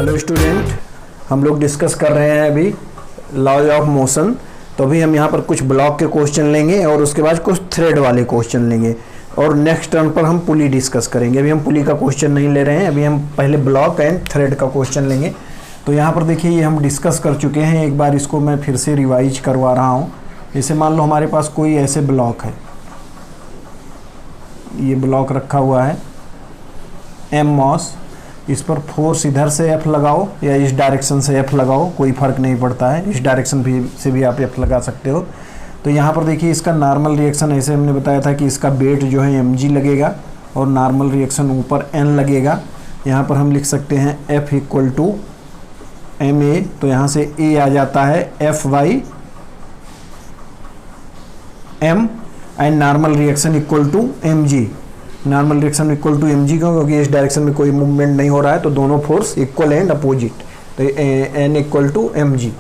Hello student, हम लोग discuss कर रहे हैं अभी लॉज ऑफ मोशन। तो अभी हम यहाँ पर कुछ ब्लॉक के क्वेश्चन लेंगे और उसके बाद कुछ थ्रेड वाले क्वेश्चन लेंगे और नेक्स्ट टर्न पर हम पुली डिस्कस करेंगे। अभी हम पुली का क्वेश्चन नहीं ले रहे हैं, अभी हम पहले ब्लॉक एंड थ्रेड का क्वेश्चन लेंगे। तो यहाँ पर देखिए ये हम डिस्कस कर चुके हैं, एक बार इसको मैं फिर से रिवाइज करवा रहा हूँ। जैसे मान लो हमारे पास कोई ऐसे ब्लॉक है, ये ब्लॉक रखा हुआ है एम मॉस, इस पर फोर्स इधर से एफ लगाओ या इस डायरेक्शन से एफ लगाओ, कोई फ़र्क नहीं पड़ता है, इस डायरेक्शन से भी आप एफ लगा सकते हो। तो यहाँ पर देखिए इसका नॉर्मल रिएक्शन ऐसे हमने बताया था कि इसका वेट जो है mg लगेगा और नॉर्मल रिएक्शन ऊपर n लगेगा। यहाँ पर हम लिख सकते हैं F इक्वल टू ma, तो यहाँ से a आ जाता है F by m and normal reaction equal to mg। Normal reaction equal to mg क्यों? क्योंकि इस डायरेक्शन में कोई मूवमेंट नहीं हो रहा है, तो दोनों फोर्स इक्वल एंड अपोजिट, तो n इक्वल टू mg।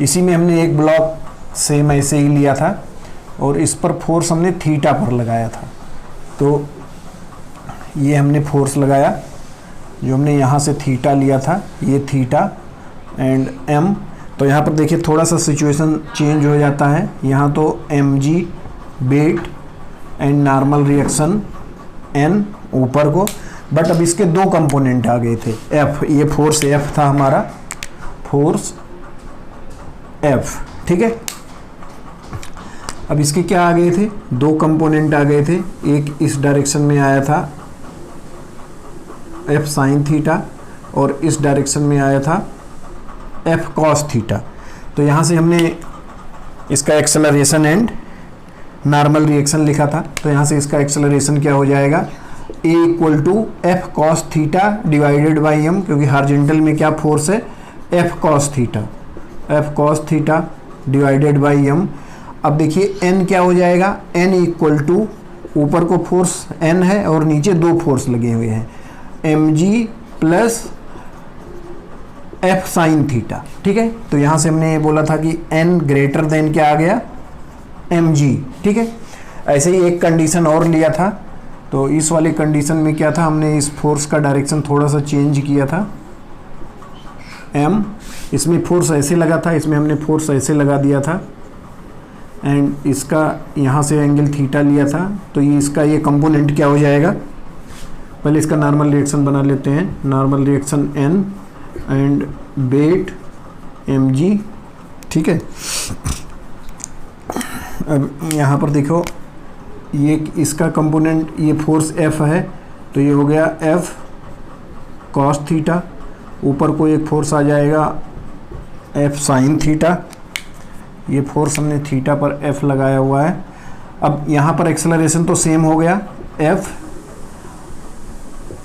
इसी में हमने एक ब्लॉक सेम ऐसे ही लिया था और इस पर फोर्स हमने थीटा पर लगाया था। तो ये हमने फोर्स लगाया, जो हमने यहाँ से थीटा लिया था, ये थीटा एंड m। तो यहाँ पर देखिए थोड़ा सा सिचुएशन चेंज हो जाता है, यहाँ तो mg weight and normal reaction n ऊपर को, बट अब इसके दो कंपोनेंट आ गए थे f, ये फोर्स f था हमारा, फोर्स f, ठीक है। अब इसके क्या आ गए थे, दो कंपोनेंट आ गए थे, एक इस डायरेक्शन में आया था f साइन थीटा और इस डायरेक्शन में आया था f कॉस थीटा। तो यहाँ से हमने इसका एक्सेलरेशन एंड नॉर्मल रिएक्शन लिखा था, तो यहाँ से इसका एक्सेलरेशन क्या हो जाएगा, a equal to F cos theta divided by m, क्योंकि हॉरिजॉन्टल में क्या फोर्स है, f cos theta, f cos theta divided by m। अब देखिए n क्या हो जाएगा, n इक्वल टू ऊपर को फोर्स n है और नीचे दो फोर्स लगे हुए हैं, mg plus f sine theta, ठीक है। तो यहाँ से हमने ये बोला था कि n ग्रेटर देन क्या आ गया, mg, ठीक है। ऐसे ही एक कंडीशन और लिया था, तो इस वाली कंडीशन में क्या था, हमने इस फोर्स का डायरेक्शन थोड़ा सा चेंज किया था, m, इसमें फोर्स ऐसे लगा था, इसमें हमने फोर्स ऐसे लगा दिया था एंड इसका यहाँ से एंगल थीटा लिया था। तो ये इसका ये कंपोनेंट क्या हो जाएगा, पहले इसका नॉर्मल रिएक्शन बना लेते हैं, normal reaction n and weight mg, ठीक है। अब यहाँ पर देखो ये इसका कंपोनेंट, ये फोर्स f है, तो ये हो गया f कॉस थीटा, ऊपर को एक फोर्स आ जाएगा f साइन थीटा, ये फोर्स हमने थीटा पर f लगाया हुआ है। अब यहाँ पर एक्सेलरेशन तो सेम हो गया, f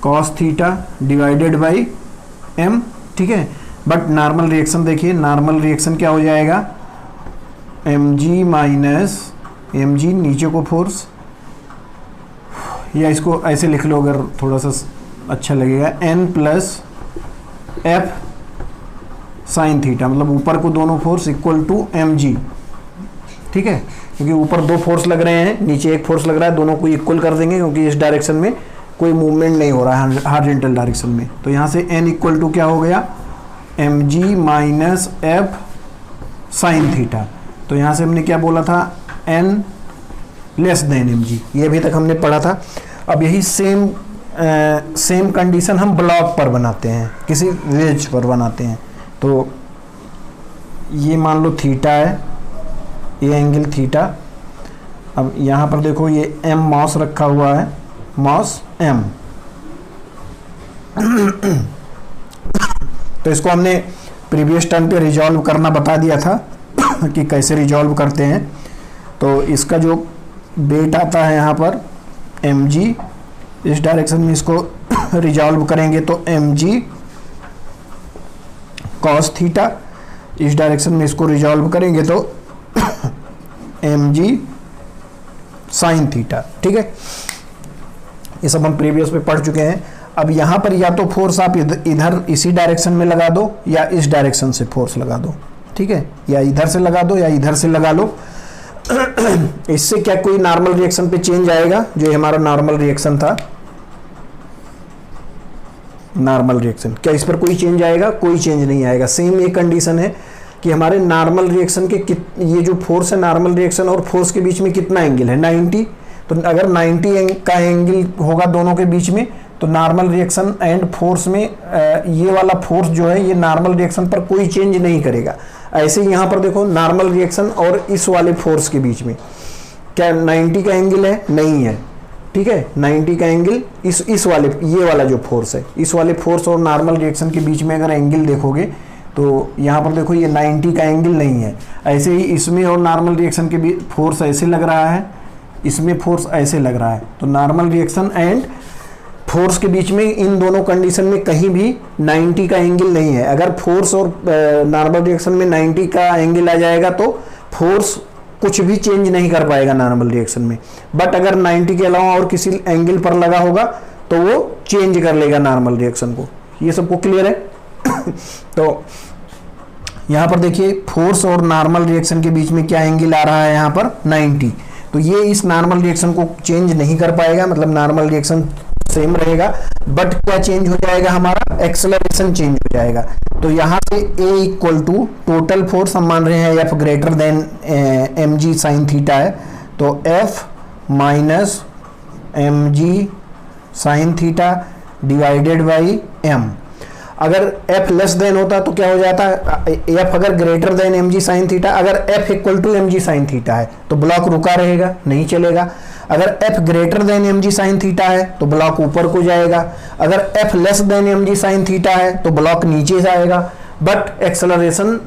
cos theta divided by m, ठीक है। बट नॉर्मल रिएक्शन देखिए, नॉर्मल रिएक्शन क्या हो जाएगा, mg माइनस mg, नीचे को फोर्स, या इसको ऐसे लिख लो अगर थोड़ा सा अच्छा लगेगा, n plus f sine theta, मतलब ऊपर को दोनों फोर्स इक्वल टू mg, ठीक है। क्योंकि ऊपर दो फोर्स लग रहे हैं, नीचे एक फोर्स लग रहा है, दोनों को इक्वल कर देंगे क्योंकि इस डायरेक्शन में कोई मूवमेंट नहीं हो रहा है हॉरिजॉन्टल डायरेक्शन में। तो यहाँ से n इक्वल टू क्या हो गया, mg minus f sine theta. तो यहाँ से हमने क्या बोला था, n लेस देन mg, ये अभी तक हमने पढ़ा था। अब यही सेम कंडीशन हम ब्लॉक पर बनाते हैं, किसी वेज पर बनाते हैं। तो ये मान लो थीटा है, ये एंगल थीटा। अब यहाँ पर देखो ये m मॉस रखा हुआ है, मॉस m। तो इसको हमने प्रीवियस टर्म पे रिजॉल्व करना बता दिया था कि कैसे रिजॉल्व करते हैं। तो इसका जो वेट आता है यहाँ पर mg, इस डायरेक्शन में इसको रिजॉल्व करेंगे तो mg कॉस थीटा, इस डायरेक्शन में इसको रिजॉल्व करेंगे तो mg साइन थीटा, ठीक है। ये सब हम प्रीवियस में पढ़ चुके हैं। अब यहाँ पर या तो फोर्स आप इधर इसी डायरेक्शन में लगा दो या इस डायरेक्शन से फोर्स लगा दो, ठीक है, या इधर से लगा दो या इधर से लगा लो। इससे क्या कोई नॉर्मल रिएक्शन पे चेंज आएगा, जो हमारा नॉर्मल रिएक्शन था, नॉर्मल रिएक्शन। क्या इस पर कोई चेंज आएगा? कोई चेंज नहीं आएगा। सेम एक कंडीशन है कि हमारे नॉर्मल रिएक्शन के ये जो फोर्स है नॉर्मल रिएक्शन और फोर्स के बीच में कितना एंगल है? 90। तो अगर 90 का एंगल होगा दोनों के बीच में तो नॉर्मल रिएक्शन एंड फोर्स में ये वाला फोर्स जो है ये नॉर्मल रिएक्शन पर कोई चेंज नहीं करेगा। ऐसे ही यहाँ पर देखो नॉर्मल रिएक्शन और इस वाले फोर्स के बीच में क्या 90 का एंगल है? नहीं है। ठीक है, 90 का एंगल इस वाले ये वाला जो फोर्स है इस वाले फोर्स और नॉर्मल रिएक्शन के बीच में अगर एंगल देखोगे तो यहाँ पर देखो ये 90 का एंगल नहीं है। ऐसे ही इसमें और नॉर्मल रिएक्शन के बीच फोर्स ऐसे लग रहा है, इसमें फोर्स ऐसे लग रहा है। तो नॉर्मल रिएक्शन एंड फोर्स के बीच में इन दोनों कंडीशन में कहीं भी 90 का एंगल नहीं है। अगर फोर्स और नॉर्मल रिएक्शन में 90 का एंगल आ जाएगा तो फोर्स कुछ भी चेंज नहीं कर पाएगा नॉर्मल रिएक्शन में। बट अगर 90 के अलावा और किसी एंगल पर लगा होगा तो वो चेंज कर लेगा नॉर्मल रिएक्शन को। ये सबको क्लियर है? तो यहाँ पर देखिए फोर्स और नॉर्मल रिएक्शन के बीच में क्या एंगल आ रहा है यहाँ पर? 90। तो ये इस नॉर्मल रिएक्शन को चेंज नहीं कर पाएगा, मतलब नॉर्मल रिएक्शन सेम रहेगा। बट क्या चेंज हो जाएगा? हमारा एक्सेलरेशन चेंज हो जाएगा। तो यहाँ से A equal to total force हम मान रहे हैं F greater than mg sine theta है, तो F minus mg sine theta divided by m। अगर F लेस देन होता तो क्या हो जाता? F अगर greater than mg sine theta, अगर F equal to mg sine theta है तो ब्लॉक रुका रहेगा, नहीं चलेगा। अगर F greater than mg sine theta है तो ब्लॉक ऊपर को जाएगा। अगर F less then mg sine theta है तो ब्लॉक नीचे जाएगा। But acceleration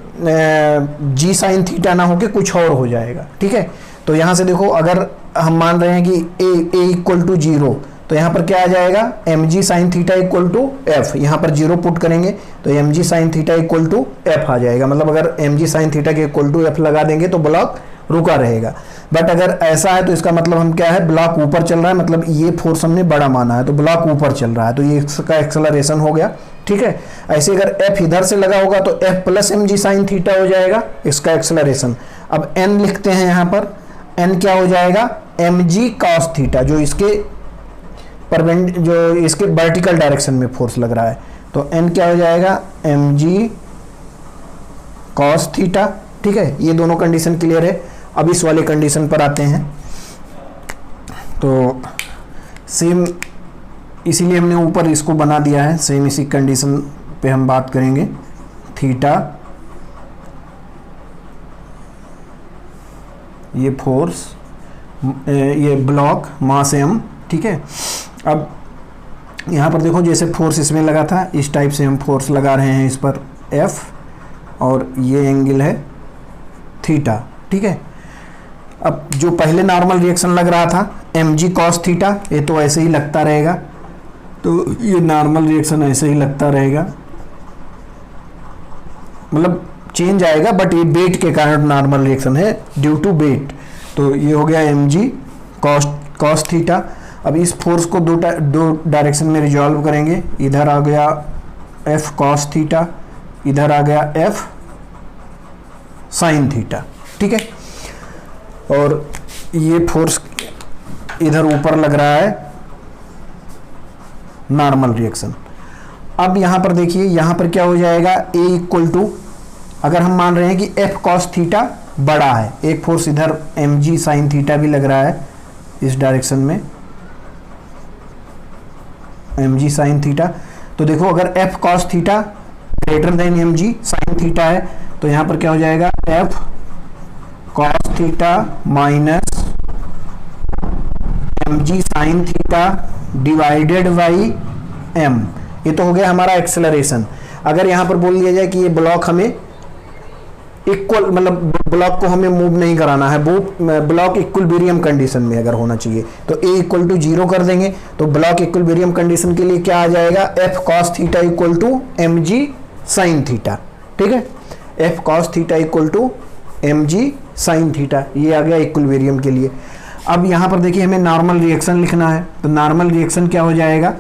g sine theta ना होके कुछ और हो जाएगा। ठीक है, तो यहाँ से देखो अगर हम मान रहे हैं कि a इक्वल टू 0 तो यहाँ पर क्या आ जाएगा? mg sine theta equal to f। यहाँ पर 0 पुट करेंगे तो mg sine theta equal to f आ जाएगा। मतलब अगर mg साइन थीटा के इक्वल टू f लगा देंगे तो ब्लॉक रुका रहेगा। बट अगर ऐसा है तो इसका मतलब हम क्या है? ब्लॉक ऊपर चल रहा है, मतलब ये फोर्स हमने बड़ा माना है तो ब्लॉक ऊपर चल रहा है, तो ये इसका एक्सेलरेशन हो गया। ठीक है, ऐसे अगर f इधर से लगा होगा तो f plus mg sine theta हो जाएगा इसका एक्सेलरेशन। अब n लिखते हैं यहाँ पर, n क्या हो जाएगा? mg कॉस थीटा, जो इसके वर्टिकल डायरेक्शन में फोर्स लग रहा है। तो n क्या हो जाएगा? mg cos theta. ठीक है, ये दोनों कंडीशन क्लियर है। अब इस वाले कंडीशन पर आते हैं। तो सेम इसीलिए हमने ऊपर इसको बना दिया है, सेम इसी कंडीशन पे हम बात करेंगे। थीटा ये फोर्स, ये ब्लॉक मास m। ठीक है, अब यहाँ पर देखो जैसे फोर्स इसमें लगा था इस टाइप से हम फोर्स लगा रहे हैं इस पर F, और ये एंगल है थीटा। ठीक है, अब जो पहले नॉर्मल रिएक्शन लग रहा था mg cos थीटा, ये तो ऐसे ही लगता रहेगा, तो ये नॉर्मल रिएक्शन ऐसे ही लगता रहेगा, मतलब चेंज आएगा बट ये वेट के कारण नॉर्मल रिएक्शन है, ड्यू टू वेट। तो ये हो गया mg cos थीटा। अब इस फोर्स को दो डायरेक्शन में रिजॉल्व करेंगे। इधर आ गया f cos थीटा, इधर आ गया f साइन थीटा। ठीक है, और ये फोर्स इधर ऊपर लग रहा है नॉर्मल रिएक्शन। अब यहाँ पर देखिए, यहाँ पर क्या हो जाएगा? a इक्वल टू, अगर हम मान रहे हैं कि f cos थीटा बड़ा है, एक फोर्स इधर mg साइन थीटा भी लग रहा है इस डायरेक्शन में, mg साइन थीटा। तो देखो अगर f cos theta greater than mg sine theta है तो यहाँ पर क्या हो जाएगा? f cos theta minus mg sine theta divided by m। ये तो हो गया हमारा एक्सेलरेशन। अगर यहाँ पर बोल दिया जाए कि ये ब्लॉक हमें इक्वल, मतलब ब्लॉक को हमें मूव नहीं कराना है, वो ब्लॉक इक्विलिब्रियम कंडीशन में अगर होना चाहिए तो a इक्वल टू 0 कर देंगे। तो ब्लॉक इक्विलिब्रियम कंडीशन के लिए क्या आ जाएगा? f cos theta equal to mg sine theta. ठीक है, f cos theta equal to mg sine theta, ये आ गया इक्विलिब्रियम के लिए। अब यहाँ पर देखिए हमें नॉर्मल रिएक्शन लिखना है, तो नॉर्मल रिएक्शन क्या हो जाएगा?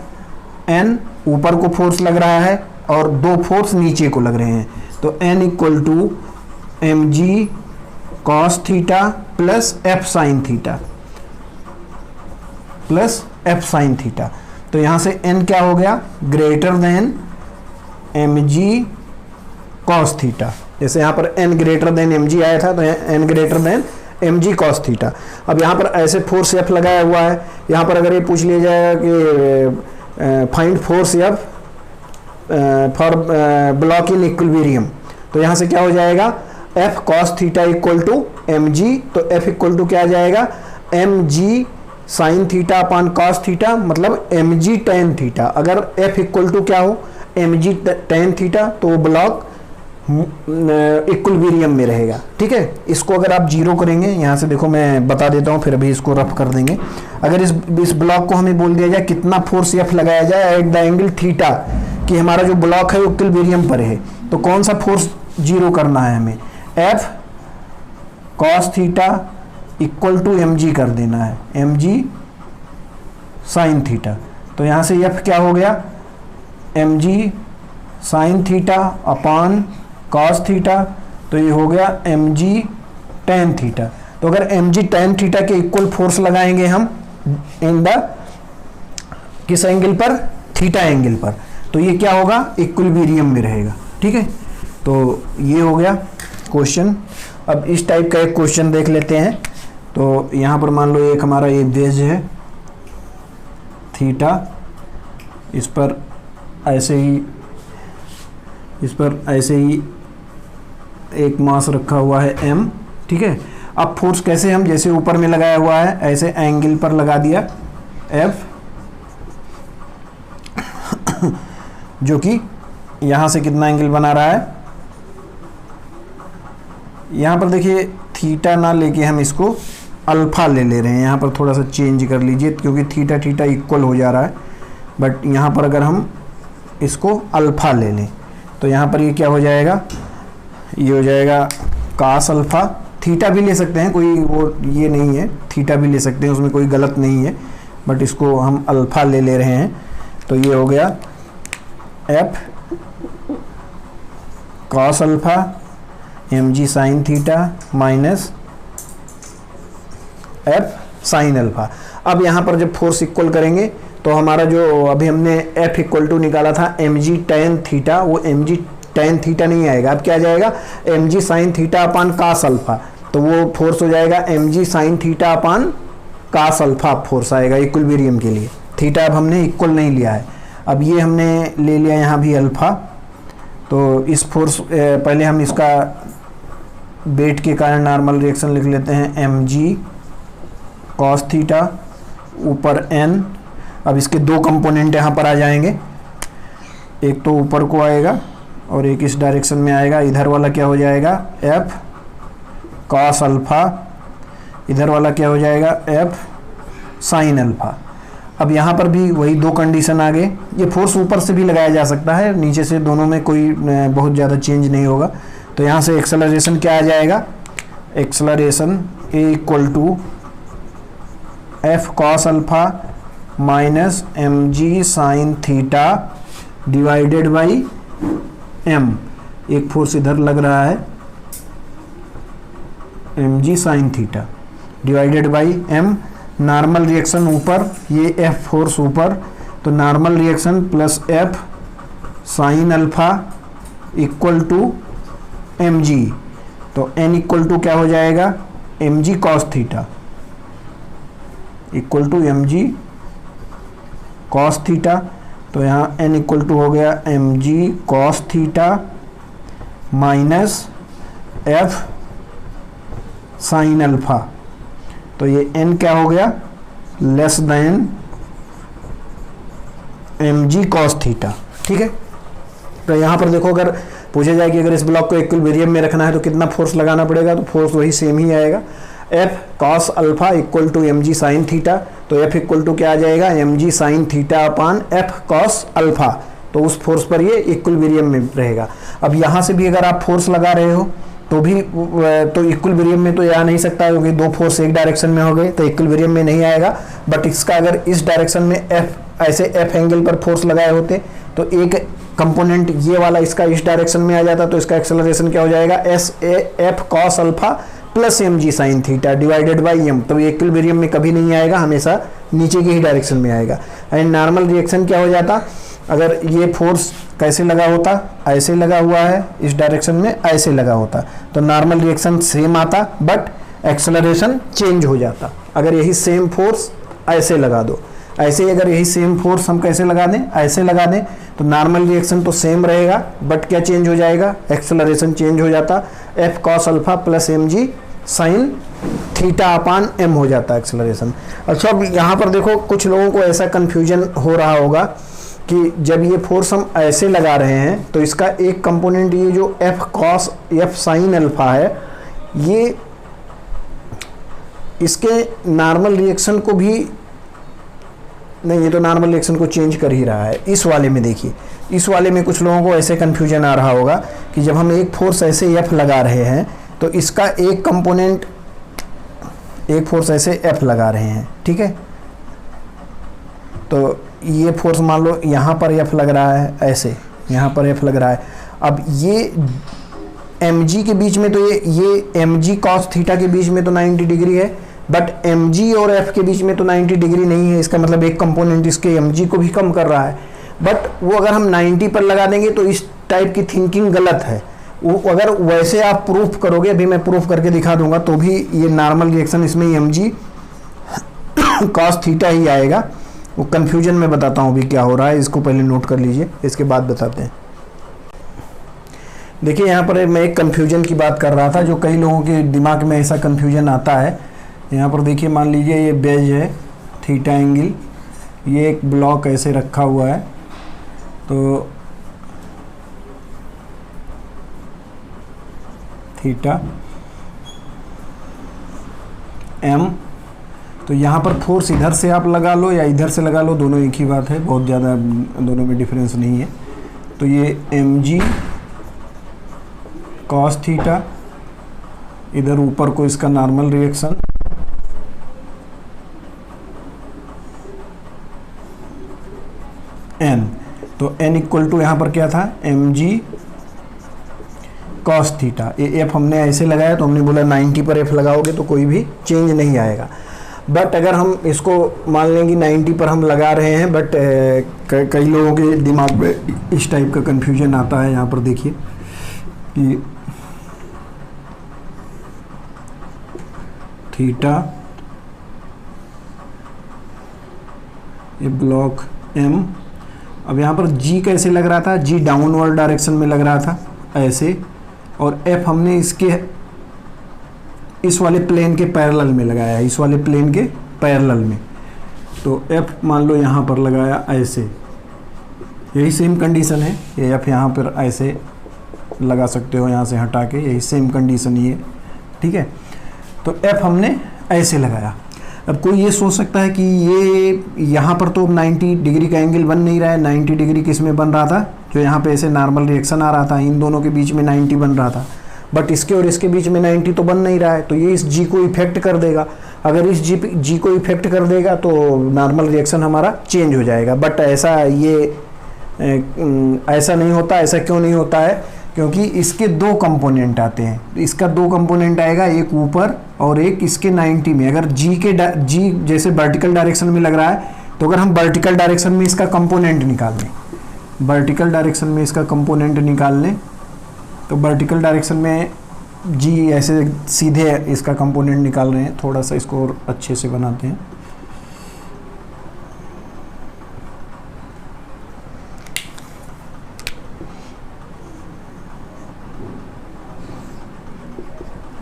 n ऊपर को फोर्स लग रहा है और दो फोर्स नीचे को लग रहे हैं, तो n equal to mg cos theta plus f sine theta plus f sine theta. तो यहाँ से n क्या हो गया, greater than mg cos theta. जैसे यहाँ पर n ग्रेटर देन mg आया था तो n greater than mg cos theta. अब यहाँ पर ऐसे फोर्स F लगाया हुआ है, यहाँ पर अगर ये पूछ लिया जाएगा कि find force F for block in equilibrium, तो यहाँ से क्या हो जाएगा, F cos theta equal to mg, तो F इक्वल टू क्या आ जाएगा, mg sine theta upon cos theta, मतलब mg टेन थीटा। अगर F इक्वल टू क्या हो, mg टेन थीटा, तो वो ब्लॉक इक्विलिब्रियम में रहेगा। ठीक है, इसको अगर आप जीरो करेंगे, यहाँ से देखो मैं बता देता हूँ, फिर अभी इसको रफ कर देंगे। अगर इस ब्लॉक को हमें बोल दिया जाए कितना फोर्स F लगाया जाए एट द एंगल थीटा, कि हमारा जो ब्लॉक है वो इक्विलिब्रियम पर है, तो कौन सा फोर्स जीरो करना है हमें, F cos theta equal to mg कर देना है, mg साइन थीटा। तो यहाँ से F क्या हो गया, mg sine theta upon cos theta, तो ये हो गया mg टेन थीटा। तो अगर mg टेन थीटा के इक्वल फोर्स लगाएंगे हम इन द किस एंगल पर, थीटा एंगल पर, तो ये क्या होगा, इक्विलिब्रियम में रहेगा। ठीक है, तो ये हो गया क्वेश्चन। अब इस टाइप का एक क्वेश्चन देख लेते हैं। तो यहाँ पर मान लो एक हमारा ये बेज है थीटा, इस पर ऐसे ही एक मास रखा हुआ है m। ठीक है, अब फोर्स कैसे, हम जैसे ऊपर में लगाया हुआ है ऐसे एंगल पर लगा दिया F, जो कि यहाँ से कितना एंगल बना रहा है, यहाँ पर देखिए थीटा ना लेके हम इसको अल्फा ले रहे हैं। यहाँ पर थोड़ा सा चेंज कर लीजिए, क्योंकि थीटा थीटा इक्वल हो जा रहा है, बट यहाँ पर अगर हम इसको अल्फा ले लें तो यहाँ पर ये क्या हो जाएगा, ये हो जाएगा कास अल्फा। थीटा भी ले सकते हैं, कोई वो ये नहीं है, थीटा भी ले सकते हैं, उसमें कोई गलत नहीं है, बट इसको हम अल्फा ले रहे हैं। तो ये हो गया F cos alpha mg sine theta minus F sine alpha. अब यहाँ पर जब फोर्स इक्वल करेंगे तो हमारा जो अभी हमने F इक्वल टू निकाला था mg टेन थीटा, वो mg टेन थीटा नहीं आएगा, अब क्या आ जाएगा, mg sine theta upon cos alpha. तो वो फोर्स हो जाएगा mg sine theta upon cos alpha force आएगा इक्विलिब्रियम के लिए। थीटा अब हमने इक्वल नहीं लिया है, अब ये हमने ले लिया यहाँ भी अल्फा। तो इस फोर्स पहले हम इसका वेट के कारण नॉर्मल रिएक्शन लिख लेते हैं, mg कॉस थीटा ऊपर n। अब इसके दो कंपोनेंट यहाँ पर आ जाएंगे, एक तो ऊपर को आएगा और एक इस डायरेक्शन में आएगा। इधर वाला क्या हो जाएगा, F कॉस अल्फा, इधर वाला क्या हो जाएगा, F साइन अल्फा। अब यहाँ पर भी वही दो कंडीशन आ गए। ये फोर्स ऊपर से भी लगाया जा सकता है, नीचे से, दोनों में कोई बहुत ज़्यादा चेंज नहीं होगा। तो यहाँ से एक्सेलरेशन क्या आ जाएगा, acceleration A equal to F cos alpha minus mg sine theta divided by m। एक फोर्स इधर लग रहा है mg sine theta divided by m। Normal reaction ऊपर, ये F फोर्स ऊपर, तो normal reaction plus F sine alpha equal to mg। तो n इक्वल टू क्या हो जाएगा, mg cos theta equal to mg cos theta. तो यहाँ n इक्वल टू हो गया mg cos theta minus F sine alpha. तो ये n क्या हो गया, less than mg cos theta. ठीक है, तो यहाँ पर देखो अगर पूछा जाए कि अगर इस ब्लॉक को इक्विलिब्रियम में रखना है तो कितना फोर्स लगाना पड़ेगा, तो फोर्स वही सेम ही आएगा, F cos alpha equal to mg sine theta. तो F इक्वल टू क्या आ जाएगा, mg sine theta upon F cos alpha. तो उस फोर्स पर ये इक्विलिब्रियम में रहेगा। अब यहाँ से भी अगर आप फोर्स लगा रहे हो तो भी तो इक्विलिब्रियम में तो आ नहीं सकता, क्योंकि दो फोर्स एक डायरेक्शन में हो गए, तो इक्विलिब्रियम में नहीं आएगा। बट इसका अगर इस डायरेक्शन में ऐसे F एंगल पर फोर्स लगाए होते तो एक कंपोनेंट ये वाला इसका इस डायरेक्शन में आ जाता, तो इसका एक्सेलरेशन क्या हो जाएगा, F cos alpha plus mg sine theta divided by m। तो ये इक्विलिब्रियम में कभी नहीं आएगा, हमेशा नीचे की ही डायरेक्शन में आएगा। एंड नॉर्मल रिएक्शन क्या हो जाता, अगर ये फोर्स कैसे लगा होता, ऐसे लगा हुआ है, इस डायरेक्शन में ऐसे लगा होता, तो नॉर्मल रिएक्शन सेम आता बट एक्सेलरेशन चेंज हो जाता। अगर यही सेम फोर्स ऐसे लगा दो, ऐसे ही अगर यही सेम फोर्स हम कैसे लगा दें, ऐसे लगा दें, तो नॉर्मल रिएक्शन तो सेम रहेगा बट क्या चेंज हो जाएगा, एक्सेलरेशन चेंज हो जाता। F cos alpha plus M G sine theta upon M हो जाता है एक्सेलरेशन। अच्छा, अब यहाँ पर देखो कुछ लोगों को ऐसा कन्फ्यूजन हो रहा होगा कि जब ये फोर्स हम ऐसे लगा रहे हैं तो इसका एक कंपोनेंट ये जो F cos F sine alpha है, ये इसके नॉर्मल रिएक्शन को भी नहीं, ये तो नॉर्मल रिएक्शन को चेंज कर ही रहा है। इस वाले में देखिए, इस वाले में कुछ लोगों को ऐसे कन्फ्यूजन आ रहा होगा कि जब हम एक फोर्स ऐसे एफ लगा रहे हैं तो इसका एक कंपोनेंट, एक फोर्स ऐसे एफ लगा रहे हैं, ठीक है, तो ये फोर्स मान लो यहाँ पर एफ लग रहा है, ऐसे यहाँ पर एफ लग रहा है। अब ये एम जी के बीच में, तो ये एम जी कॉस थीटा के बीच में तो 90 डिग्री है, बट एम जी और एफ के बीच में तो 90 डिग्री नहीं है। इसका मतलब एक कंपोनेंट इसके एम जी को भी कम कर रहा है, बट वो अगर हम 90 पर लगा देंगे तो इस टाइप की थिंकिंग गलत है। वो अगर वैसे आप प्रूफ करोगे, अभी मैं प्रूफ करके दिखा दूंगा, तो भी ये नॉर्मल रिएक्शन इसमें एम जी कॉस थीटा ही आएगा। वो कन्फ्यूजन में बताता हूँ अभी क्या हो रहा है, इसको पहले नोट कर लीजिए, इसके बाद बताते हैं। देखिए यहाँ पर मैं एक कन्फ्यूजन की बात कर रहा था, जो कई लोगों के दिमाग में ऐसा कन्फ्यूजन आता है। यहाँ पर देखिए, मान लीजिए ये बेज है, थीटा एंगल, ये एक ब्लॉक ऐसे रखा हुआ है, तो थीटा एम, तो यहाँ पर फोर्स इधर से आप लगा लो या इधर से लगा लो, दोनों एक ही बात है, बहुत ज़्यादा दोनों में डिफरेंस नहीं है। तो ये एम जी कॉस थीटा, इधर ऊपर को इसका नॉर्मल रिएक्शन, एन, तो एन इक्वल टू यहाँ पर क्या था, एम जी कॉस थीटा। ये एफ हमने ऐसे लगाया तो हमने बोला 90 पर एफ लगाओगे तो कोई भी चेंज नहीं आएगा। बट अगर हम इसको मान लें कि 90 पर हम लगा रहे हैं, बट कई लोगों के दिमाग में इस टाइप का कन्फ्यूजन आता है। यहाँ पर देखिए कि थीटा, ये ब्लॉक एम, अब यहाँ पर जी कैसे लग रहा था, जी डाउनवर्ड डायरेक्शन में लग रहा था ऐसे, और एफ हमने इसके इस वाले प्लेन के पैरेलल में लगाया है, इस वाले प्लेन के पैरेलल में, तो एफ मान लो यहाँ पर लगाया ऐसे, यही सेम कंडीशन है। ये एफ यहाँ पर ऐसे लगा सकते हो, यहाँ से हटा के, यही सेम कंडीशन ही है, ठीक है। तो एफ हमने ऐसे लगाया। अब कोई ये सोच सकता है कि ये यहाँ पर तो 90 डिग्री का एंगल बन नहीं रहा है, 90 डिग्री किस में बन रहा था, जो यहाँ पे ऐसे नॉर्मल रिएक्शन आ रहा था, इन दोनों के बीच में 90 बन रहा था, बट इसके और इसके बीच में 90 तो बन नहीं रहा है, तो ये इस जी को इफेक्ट कर देगा। अगर इस जी को इफेक्ट कर देगा तो नॉर्मल रिएक्शन हमारा चेंज हो जाएगा। बट ऐसा ऐसा नहीं होता। ऐसा क्यों नहीं होता है? क्योंकि इसके दो कंपोनेंट आते हैं। इसका दो कंपोनेंट आएगा, एक ऊपर और एक इसके 90 में। अगर जी जैसे वर्टिकल डायरेक्शन में लग रहा है, तो अगर हम वर्टिकल डायरेक्शन में इसका कंपोनेंट निकाल लें, वर्टिकल डायरेक्शन में इसका कंपोनेंट निकाल लें, तो वर्टिकल डायरेक्शन में जी ऐसे सीधे इसका कंपोनेंट निकाल रहे हैं। थोड़ा सा इसको और अच्छे से बनाते हैं।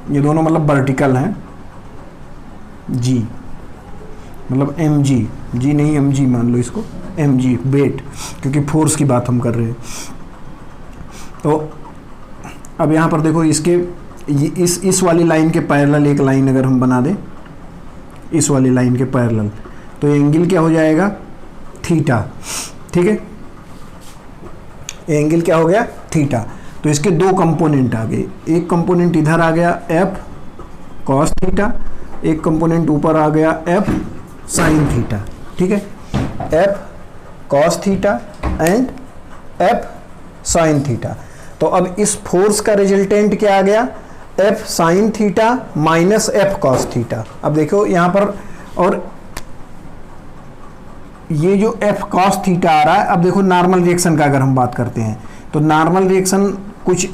ये दोनों मतलब वर्टिकल हैं, जी मतलब एम जी नहीं एम जी मान लो इसको, एम जी वेट, क्योंकि फोर्स की बात हम कर रहे हैं। तो अब यहाँ पर देखो, इसके इस वाली लाइन के पैरेलल एक लाइन अगर हम बना दें, इस वाली लाइन के पैरेलल, तो एंगल क्या हो जाएगा? थीटा। ठीक है, एंगल क्या हो गया? थीटा। तो इसके दो कंपोनेंट आ गए, एक कंपोनेंट इधर आ गया एफ कॉस थीटा, एक कंपोनेंट ऊपर आ गया एफ साइन थीटा। ठीक है, F cos theta and F sine theta. तो अब इस फोर्स का रिजल्टेंट क्या आ गया? F sine theta minus F cos theta. अब देखो यहाँ पर, और ये जो एफ कॉस थीटा आ रहा है, अब देखो नॉर्मल रिएक्शन का अगर हम बात करते हैं तो नॉर्मल रिएक्शन कुछ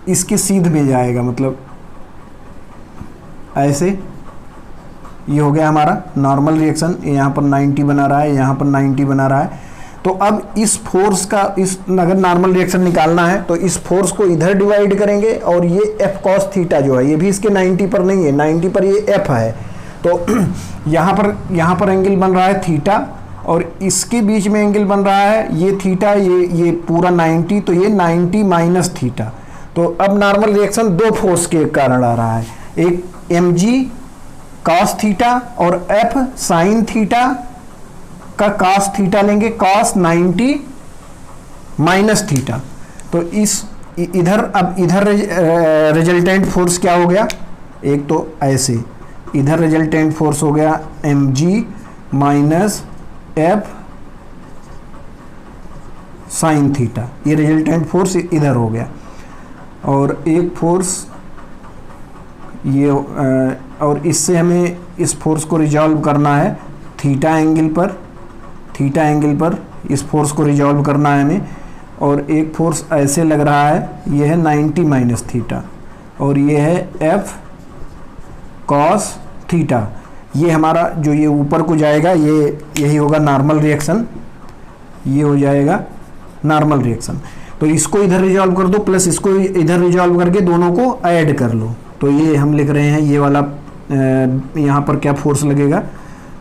इसके सीध में जाएगा, मतलब ऐसे। ये हो गया हमारा नॉर्मल रिएक्शन, यहाँ पर 90 बना रहा है, यहाँ पर 90 बना रहा है। तो अब इस फोर्स का, इस अगर नॉर्मल रिएक्शन निकालना है तो इस फोर्स को इधर डिवाइड करेंगे, और ये एफ कॉस थीटा जो है ये भी इसके 90 पर नहीं है, 90 पर ये एफ है। तो यहाँ पर एंगल बन रहा है थीटा, और इसके बीच में एंगल बन रहा है ये थीटा, ये पूरा 90, तो ये 90 माइनस थीटा। तो अब नॉर्मल रिएक्शन दो फोर्स के कारण आ रहा है, एक mg cos थीटा और f sin थीटा का cos थीटा लेंगे, cos 90 माइनस थीटा। तो इस इधर, अब इधर रिजल्टेंट फोर्स क्या हो गया, एक तो ऐसे इधर रिजल्टेंट फोर्स हो गया mg minus f sin theta, ये रिजल्टेंट फोर्स इधर हो गया। और एक फोर्स ये, और इससे हमें इस फोर्स को रिजॉल्व करना है थीटा एंगल पर, थीटा एंगल पर इस फोर्स को रिजॉल्व करना है हमें। और एक फोर्स ऐसे लग रहा है, ये है 90 माइनस थीटा, और ये है एफ कॉस थीटा। ये हमारा जो ये ऊपर को जाएगा, ये यही होगा नॉर्मल रिएक्शन, ये हो जाएगा नॉर्मल रिएक्शन। तो इसको इधर रिजॉल्व कर दो, प्लस इसको इधर रिजॉल्व करके दोनों को ऐड कर लो। तो ये हम लिख रहे हैं, ये वाला यहाँ पर क्या फोर्स लगेगा,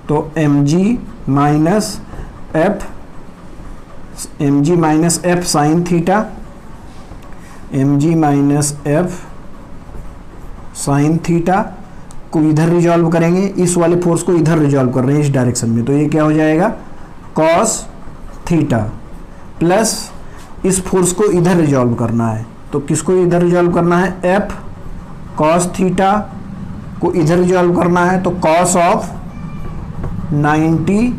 तो mg minus F sine theta, mg minus F sine theta को इधर रिजॉल्व करेंगे, इस वाले फोर्स को इधर रिजॉल्व कर रहे हैं इस डायरेक्शन में, तो ये क्या हो जाएगा cos थीटा, प्लस इस फोर्स को इधर रिजॉल्व करना है। तो किसको इधर रिजॉल्व करना है, एफ कॉस थीटा को इधर रिजॉल्व करना है, तो कॉस ऑफ 90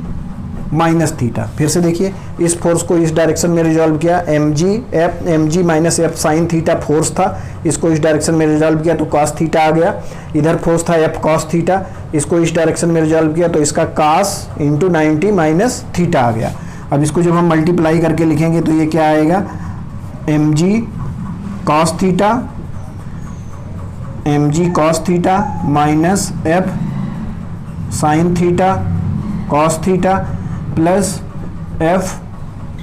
माइनस थीटा। फिर से देखिए, इस फोर्स को इस डायरेक्शन में रिजॉल्व किया, mg minus F sine theta force था, इसको इस डायरेक्शन में रिजॉल्व किया तो कॉस थीटा आ गया। इधर फोर्स था एफ कॉस थीटा, इसको इस डायरेक्शन में रिजॉल्व किया तो इसका कॉस इंटू 90 माइनस थीटा आ गया। अब इसको जब हम मल्टीप्लाई करके लिखेंगे तो ये क्या आएगा, mg cos theta, mg cos theta minus f sin theta cos theta plus f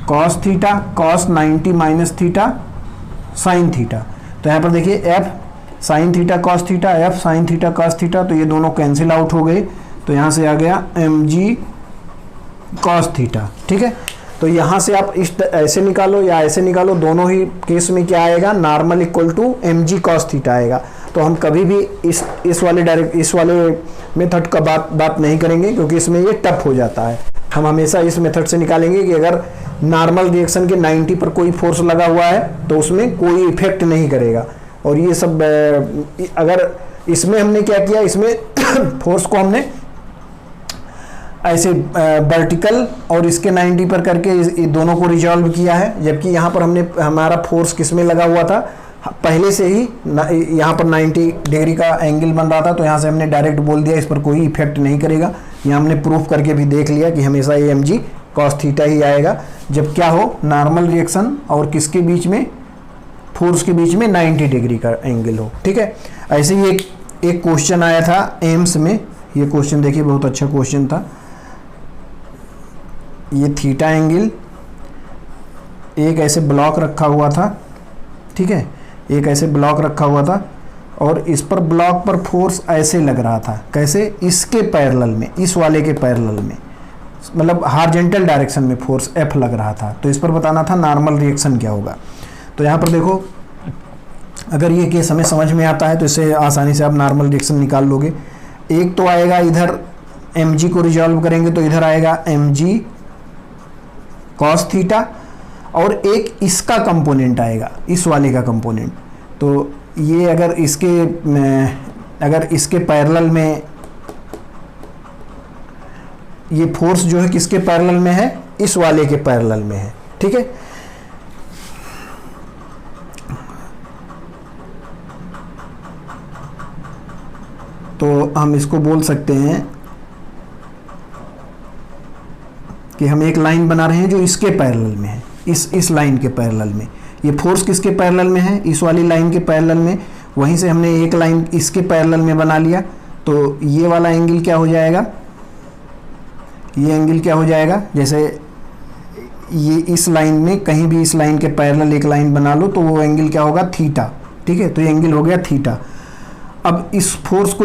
cos theta cos 90 minus theta sin theta. तो यहाँ पर देखिए f sin theta cos theta, f sin theta cos theta, तो ये दोनों cancel out हो गए, तो यहाँ से आ गया mg cos थीटा। ठीक है, तो यहाँ से आप इस ऐसे निकालो या ऐसे निकालो, दोनों ही केस में क्या आएगा, normal equal to mg cos theta आएगा। तो हम कभी भी इस वाले मेथड का बात नहीं करेंगे, क्योंकि इसमें ये टफ हो जाता है। हम हमेशा इस मेथड से निकालेंगे कि अगर नॉर्मल रिएक्शन के 90 पर कोई फोर्स लगा हुआ है तो उसमें कोई इफेक्ट नहीं करेगा। और ये सब अगर इसमें हमने क्या किया, इसमें फोर्स को हमने ऐसे वर्टिकल और इसके 90 पर करके दोनों को रिजॉल्व किया है, जबकि यहाँ पर हमने हमारा फोर्स किस में लगा हुआ था, पहले से ही यहाँ पर 90 डिग्री का एंगल बन रहा था, तो यहाँ से हमने डायरेक्ट बोल दिया इस पर कोई इफेक्ट नहीं करेगा। यहाँ हमने प्रूफ करके भी देख लिया कि हमेशा ये mg cos थीटा ही आएगा जब क्या हो, नॉर्मल रिएक्शन और किसके बीच में, फोर्स के बीच में 90 डिग्री का एंगल हो। ठीक है, ऐसे ही एक क्वेश्चन आया था एम्स में, ये क्वेश्चन देखिए बहुत अच्छा क्वेश्चन था। ये थीटा एंगल एक ऐसे ब्लॉक रखा हुआ था, ठीक है, एक ऐसे ब्लॉक रखा हुआ था, और इस पर ब्लॉक पर फोर्स ऐसे लग रहा था, कैसे, इसके पैरेलल में, इस वाले के पैरेलल में, मतलब हॉरिजॉन्टल डायरेक्शन में फोर्स F लग रहा था। तो इस पर बताना था नॉर्मल रिएक्शन क्या होगा। तो यहाँ पर देखो, अगर ये केस हमें समझ में आता है तो इससे आसानी से आप नॉर्मल रिएक्शन निकाल लोगे। एक तो आएगा, इधर mg को रिजॉल्व करेंगे तो इधर आएगा mg cos थीटा, और एक इसका कंपोनेंट आएगा, इस वाले का कंपोनेंट। तो ये अगर इसके पैरेलल में, ये फोर्स जो है किसके पैरेलल में है, इस वाले के पैरेलल में है। ठीक है, तो हम इसको बोल सकते हैं कि हम एक लाइन बना रहे हैं जो इसके पैरेलल में है, इस लाइन के पैरेलल में। ये फोर्स किसके पैरेलल में है? इस वाली लाइन के पैरेलल में। वहीं से हमने एक लाइन इसके पैरेलल में बना लिया, तो ये वाला एंगल क्या हो जाएगा? ये एंगल क्या हो जाएगा? जैसे ये इस लाइन में कहीं भी इस लाइन के पैरेलल एक लाइन बना लो तो वो एंगल क्या होगा? थीटा। ठीक है, तो ये एंगल हो गया थीटा। अब इस फोर्स को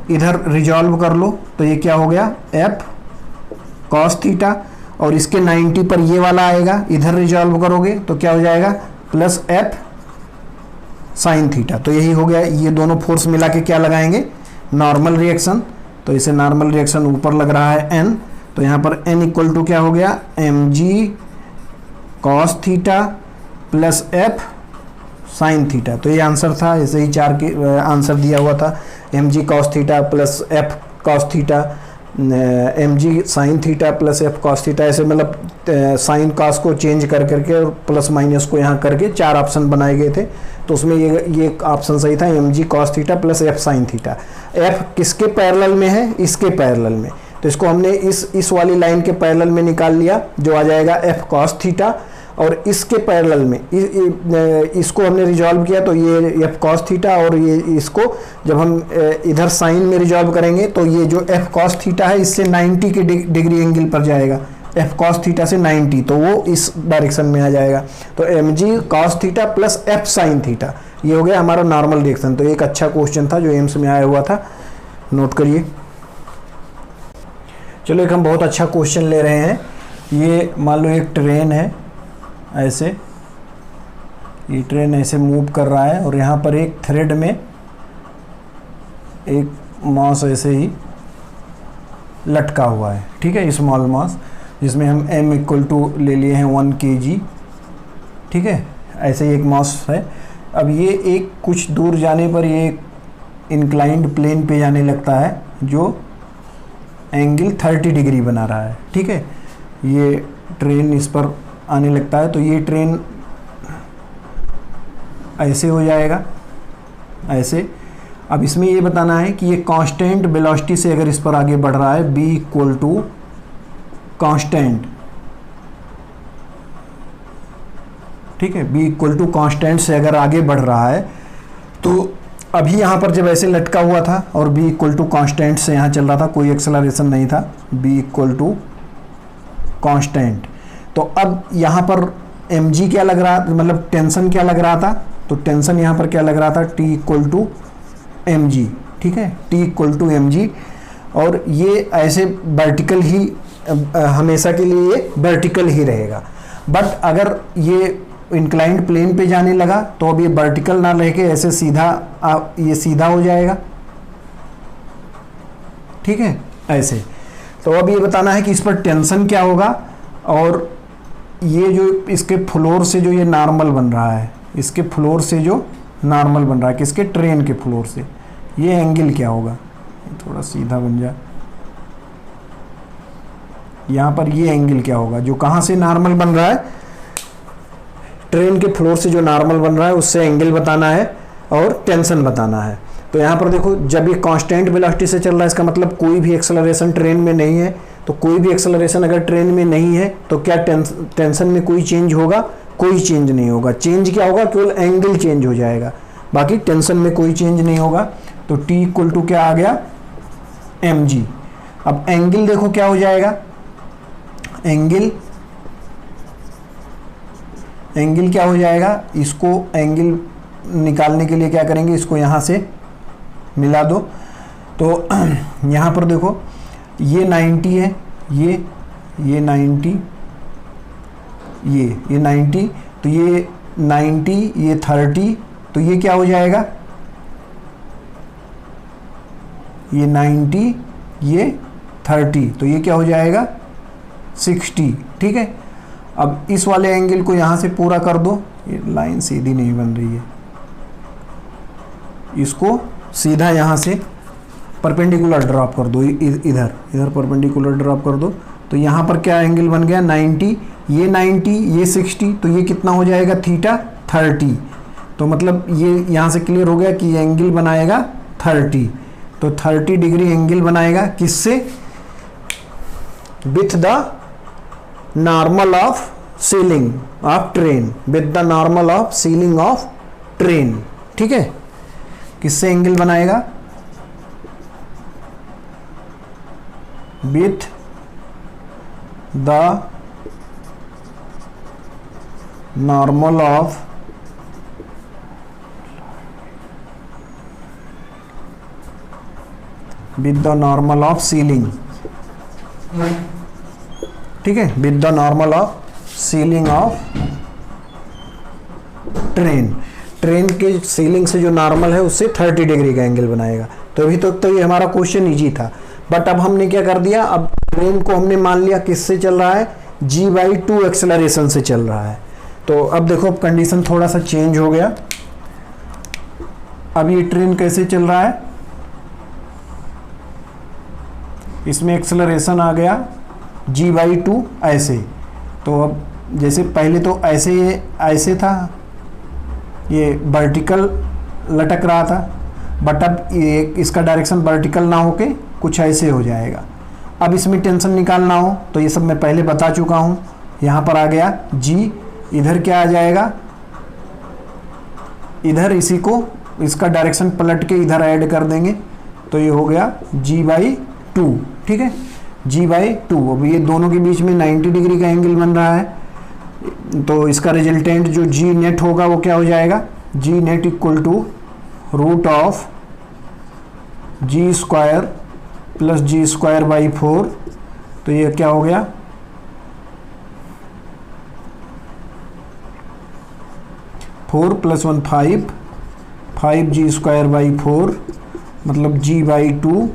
इधर रिजॉल्व कर लो, तो ये क्या हो गया? F cos theta. और इसके 90 पर ये वाला आएगा, इधर रिजॉल्व करोगे तो क्या हो जाएगा? Plus F sine theta. तो यही हो गया। ये दोनों फोर्स मिला के क्या लगाएंगे? Normal reaction. तो इसे नॉर्मल रिएक्शन ऊपर लग रहा है n, तो यहाँ पर n इक्वल टू क्या हो गया? mg cos theta plus F sine theta. तो ये आंसर था, ऐसे ही 4 के आंसर दिया हुआ था। mg cos theta plus F cos theta, mg sine theta plus F cos theta, ऐसे मतलब साइन कॉस को चेंज कर करके और प्लस माइनस को यहाँ करके 4 ऑप्शन बनाए गए थे। तो उसमें ये ऑप्शन सही था, mg cos theta plus F sine theta. F किसके पैरेलल में है? इसके पैरेलल में। तो इसको हमने इस वाली लाइन के पैरेलल में निकाल लिया, जो आ जाएगा एफ कॉस थीटा। और इसके पैरेलल में इसको हमने रिजॉल्व किया, तो ये एफ कॉस थीटा, और ये इसको जब हम इधर साइन में रिजॉल्व करेंगे तो ये जो एफ कॉस थीटा है इससे 90 के डिग्री एंगल पर जाएगा। एफ कॉस थीटा से 90, तो वो इस डायरेक्शन में आ जाएगा। तो mg cos theta plus F sine theta, ये हो गया हमारा नॉर्मल रिएक्शन। तो एक अच्छा क्वेश्चन था जो एम्स में आया हुआ था, नोट करिए। चलो एक हम बहुत अच्छा क्वेश्चन ले रहे हैं। ये मान लो एक ट्रेन है, ऐसे ये ट्रेन ऐसे मूव कर रहा है और यहाँ पर एक थ्रेड में एक मास ऐसे ही लटका हुआ है। ठीक है, स्मॉल मास, जिसमें हम m इक्वल टू ले लिए हैं 1 kg। ठीक है, ऐसे ही एक मास है। अब ये एक कुछ दूर जाने पर ये इंक्लाइंड प्लेन पे जाने लगता है, जो एंगल 30 डिग्री बना रहा है। ठीक है, ये ट्रेन इस पर आने लगता है, तो ये ट्रेन ऐसे हो जाएगा, ऐसे। अब इसमें ये बताना है कि ये कांस्टेंट वेलोसिटी से अगर इस पर आगे बढ़ रहा है, b इक्वल टू कांस्टेंट। ठीक है, b इक्वल टू कांस्टेंट से अगर आगे बढ़ रहा है, तो अभी यहाँ पर जब ऐसे लटका हुआ था और b इक्वल टू कांस्टेंट से यहाँ चल रहा था, कोई एक्सेलरेशन नहीं था, b इक्वल टू कांस्टेंट। तो अब यहाँ पर mg क्या लग रहा, मतलब टेंशन क्या लग रहा था? तो टेंशन यहाँ पर क्या लग रहा था? T equal to mg। ठीक है, T इक्वल टू mg। और ये ऐसे वर्टिकल ही हमेशा के लिए ये वर्टिकल ही रहेगा। बट अगर ये इंक्लाइंड प्लेन पे जाने लगा तो अब ये वर्टिकल ना रह के ऐसे सीधा ये सीधा हो जाएगा। ठीक है, ऐसे। तो अब ये बताना है कि इस पर टेंशन क्या होगा, और ये जो इसके फ्लोर से जो ये नॉर्मल बन रहा है, इसके फ्लोर से जो नॉर्मल बन रहा है, किसके? ट्रेन के फ्लोर से, ये एंगल क्या होगा? थोड़ा सीधा बन जाए। यहाँ पर ये एंगल क्या होगा? जो कहाँ से नॉर्मल बन रहा है? ट्रेन के फ्लोर से जो नॉर्मल बन रहा है उससे एंगल बताना है और टेंशन बताना है। तो यहाँ पर देखो, जब ये कांस्टेंट वेलोसिटी से चल रहा है, इसका मतलब कोई भी एक्सेलरेशन ट्रेन में नहीं है। तो कोई भी एक्सेलरेशन अगर ट्रेन में नहीं है तो क्या टेंशन में कोई चेंज होगा? कोई चेंज नहीं होगा। चेंज क्या होगा? केवल एंगल चेंज हो जाएगा, बाकी टेंशन में कोई चेंज नहीं होगा। तो T इक्वल टू क्या आ गया? mg। अब एंगल देखो क्या हो जाएगा? एंगल क्या हो जाएगा? इसको एंगल निकालने के लिए क्या करेंगे? इसको यहाँ से मिला दो। तो यहाँ पर देखो, ये 90 है, ये 90, ये 90, तो ये 90, ये 30, तो ये क्या हो जाएगा? ये 90, ये 30, तो ये क्या हो जाएगा? 60। ठीक है, अब इस वाले एंगल को यहाँ से पूरा कर दो। ये लाइन सीधी नहीं बन रही है, इसको सीधा यहाँ से परपेंडिकुलर ड्रॉप कर दो, इधर परपेंडिकुलर ड्रॉप कर दो। तो यहाँ पर क्या एंगल बन गया? 90, ये 90, ये 60, तो ये कितना हो जाएगा? थीटा 30। तो मतलब ये यहाँ से क्लियर हो गया कि ये एंगल बनाएगा 30। तो 30 डिग्री एंगल बनाएगा, किससे? With the normal of ceiling of train, with the normal of ceiling of train. ठीक है, किससे एंगल बनाएगा? With the normal of with the normal of ceiling. ठीक है, with the normal of ceiling of train. Train के ceiling से जो normal है उससे 30 डिग्री का एंगल बनाएगा। तो अभी तक तो ये हमारा क्वेश्चन इजी था, बट अब हमने क्या कर दिया, अब ट्रेन को हमने मान लिया किससे चल रहा है, g/2 एक्सेलरेशन से चल रहा है। तो अब देखो, अब कंडीशन थोड़ा सा चेंज हो गया। अब ये ट्रेन कैसे चल रहा है, इसमें एक्सेलरेशन आ गया g/2 ऐसे। तो अब जैसे पहले तो ऐसे था, ये वर्टिकल लटक रहा था, बट अब ये इसका डायरेक्शन वर्टिकल ना होके कुछ ऐसे हो जाएगा। अब इसमें टेंशन निकालना हो तो ये सब मैं पहले बता चुका हूँ। यहाँ पर आ गया g, इधर क्या आ जाएगा, इधर इसी को इसका डायरेक्शन पलट के इधर ऐड कर देंगे तो ये हो गया g/2। ठीक है, g/2। अब ये दोनों के बीच में 90 डिग्री का एंगल बन रहा है, तो इसका रिजल्टेंट जो g नेट होगा वो क्या हो जाएगा, g net equal to root of g² plus g²/4। तो ये क्या हो गया, 4 + 1 5, 5g²/4 मतलब g/2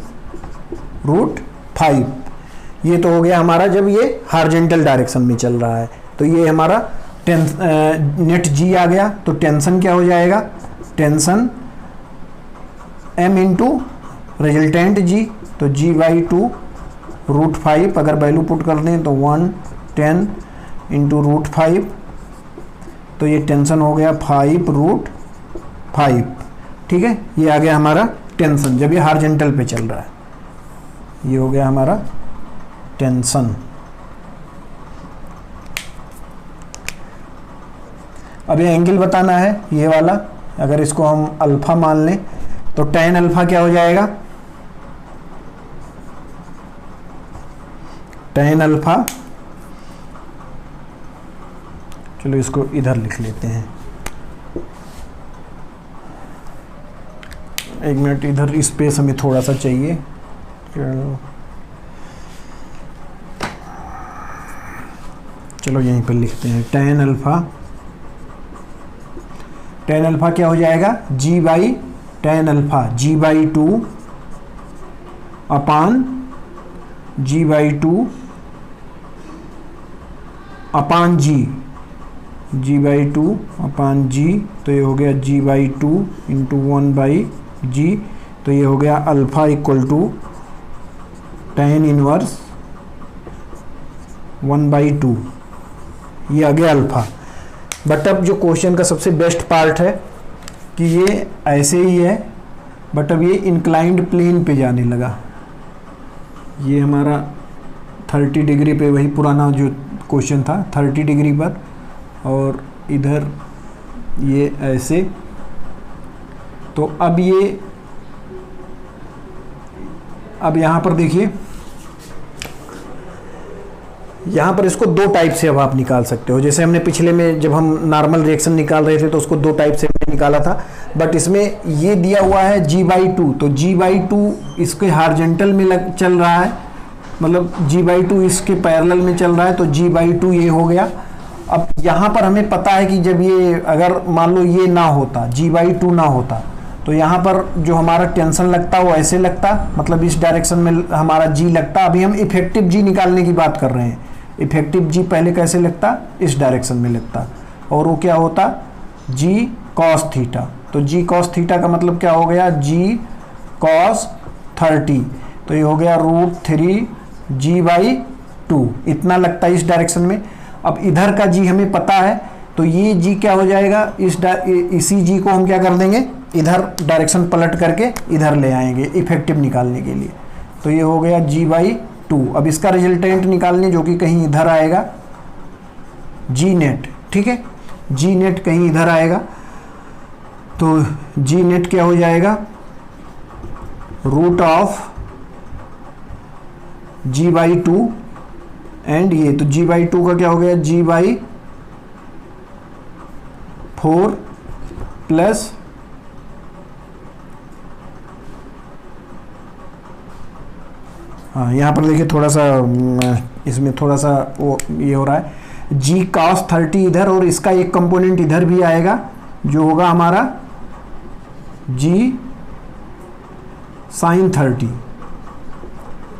रूट 5। ये तो हो गया हमारा जब ये हॉरिजॉन्टल डायरेक्शन में चल रहा है। तो ये हमारा नेट g आ गया। तो टेंशन क्या हो जाएगा, tension m into resultant g, तो g/2 रूट 5। अगर वैल्यू पुट कर दें तो 110 इंटू रूट 5, तो ये टेंशन हो गया 5 रूट 5। ठीक है, ये आ गया हमारा टेंशन जब ये हॉरिजॉन्टल पे चल रहा है। ये हो गया हमारा टेंशन। अब ये एंगल बताना है ये वाला। अगर इसको हम अल्फा मान लें तो tan अल्फा क्या हो जाएगा, tan अल्फा, चलो इसको इधर लिख लेते हैं, एक मिनट, इधर स्पेस हमें थोड़ा सा चाहिए। चलो यहीं पर लिखते हैं tan अल्फा। tan अल्फा क्या हो जाएगा, g/tan अल्फा g/2 अपान g/2 अपान g/2 अपान g। तो ये हो गया g/2 इंटू 1/g। तो ये हो गया alpha equal to tan inverse 1/2। ये आ गया अल्फा। बट अब जो क्वेश्चन का सबसे बेस्ट पार्ट है कि ये ऐसे ही है, बट अब ये इंक्लाइंड प्लेन पे जाने लगा। ये हमारा 30 डिग्री पे, वही पुराना जो क्वेश्चन था 30 डिग्री पर, और इधर ये ऐसे। तो अब ये, अब यहाँ पर देखिए, यहाँ पर इसको दो टाइप से अब आप निकाल सकते हो। जैसे हमने पिछले में जब हम नॉर्मल रिएक्शन निकाल रहे थे तो उसको दो टाइप से निकाला था, बट इसमें ये दिया हुआ है g/2। तो g/2 इसके हॉरिजॉन्टल में चल रहा है, मतलब g/2 इसके पैरेलल में चल रहा है, तो g/2 ये हो गया। अब यहाँ पर हमें पता है कि जब ये, अगर मान लो ये ना होता, g/2 ना होता, तो यहाँ पर जो हमारा टेंशन लगता वो ऐसे लगता, मतलब इस डायरेक्शन में हमारा g लगता। अभी हम इफेक्टिव g निकालने की बात कर रहे हैं। इफेक्टिव g पहले कैसे लगता, इस डायरेक्शन में लगता, और वो क्या होता, g cos थीटा। तो g cos थीटा का मतलब क्या हो गया, g cos 30। तो ये हो गया √3 g/2, इतना लगता है इस डायरेक्शन में। अब इधर का g हमें पता है, तो ये g क्या हो जाएगा, इसी g को हम क्या कर देंगे, इधर डायरेक्शन पलट करके इधर ले आएंगे इफेक्टिव निकालने के लिए। तो ये हो गया g/2 2। अब इसका रिजल्टेंट निकालने जो कि कहीं इधर आएगा जी नेट, ठीक है, जी नेट कहीं इधर आएगा, तो जी नेट क्या हो जाएगा, root of G by 2 and ये, तो जी बाई 2 का क्या हो गया, जी बाई 4 प्लस हाँ यहाँ पर देखिए थोड़ा सा इसमें थोड़ा सा वो ये हो रहा है, जी cos 30 इधर और इसका एक कंपोनेंट इधर भी आएगा जो होगा हमारा जी sin 30,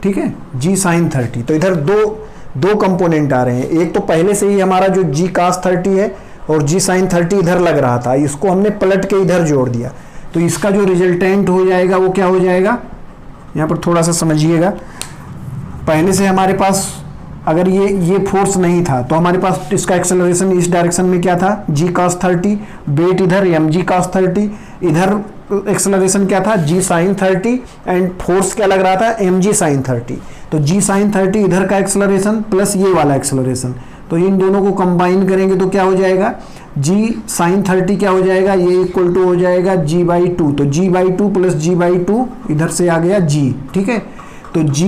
ठीक है, जी sin 30। तो इधर दो कंपोनेंट आ रहे हैं, एक तो पहले से ही हमारा जो जी cos 30 है और जी sin 30 इधर लग रहा था, इसको हमने पलट के इधर जोड़ दिया, तो इसका जो रिजल्टेंट हो जाएगा वो क्या हो जाएगा, यहाँ पर थोड़ा सा समझिएगा, पहले से हमारे पास अगर ये फोर्स नहीं था तो हमारे पास इसका एक्सेलरेशन इस डायरेक्शन में क्या था, जी cos 30, वेट इधर mg cos 30, इधर एक्सेलरेशन क्या था, जी sin 30 एंड फोर्स क्या लग रहा था, mg sin 30। तो जी sin 30 इधर का एक्सेलरेशन प्लस ये वाला एक्सेलरेशन, तो इन दोनों को कंबाइन करेंगे तो क्या हो जाएगा, जी sin 30 क्या हो जाएगा, ये इक्वल टू हो जाएगा g बाई 2, तो g by 2 plus g by 2 इधर से आ गया g, ठीक है, तो g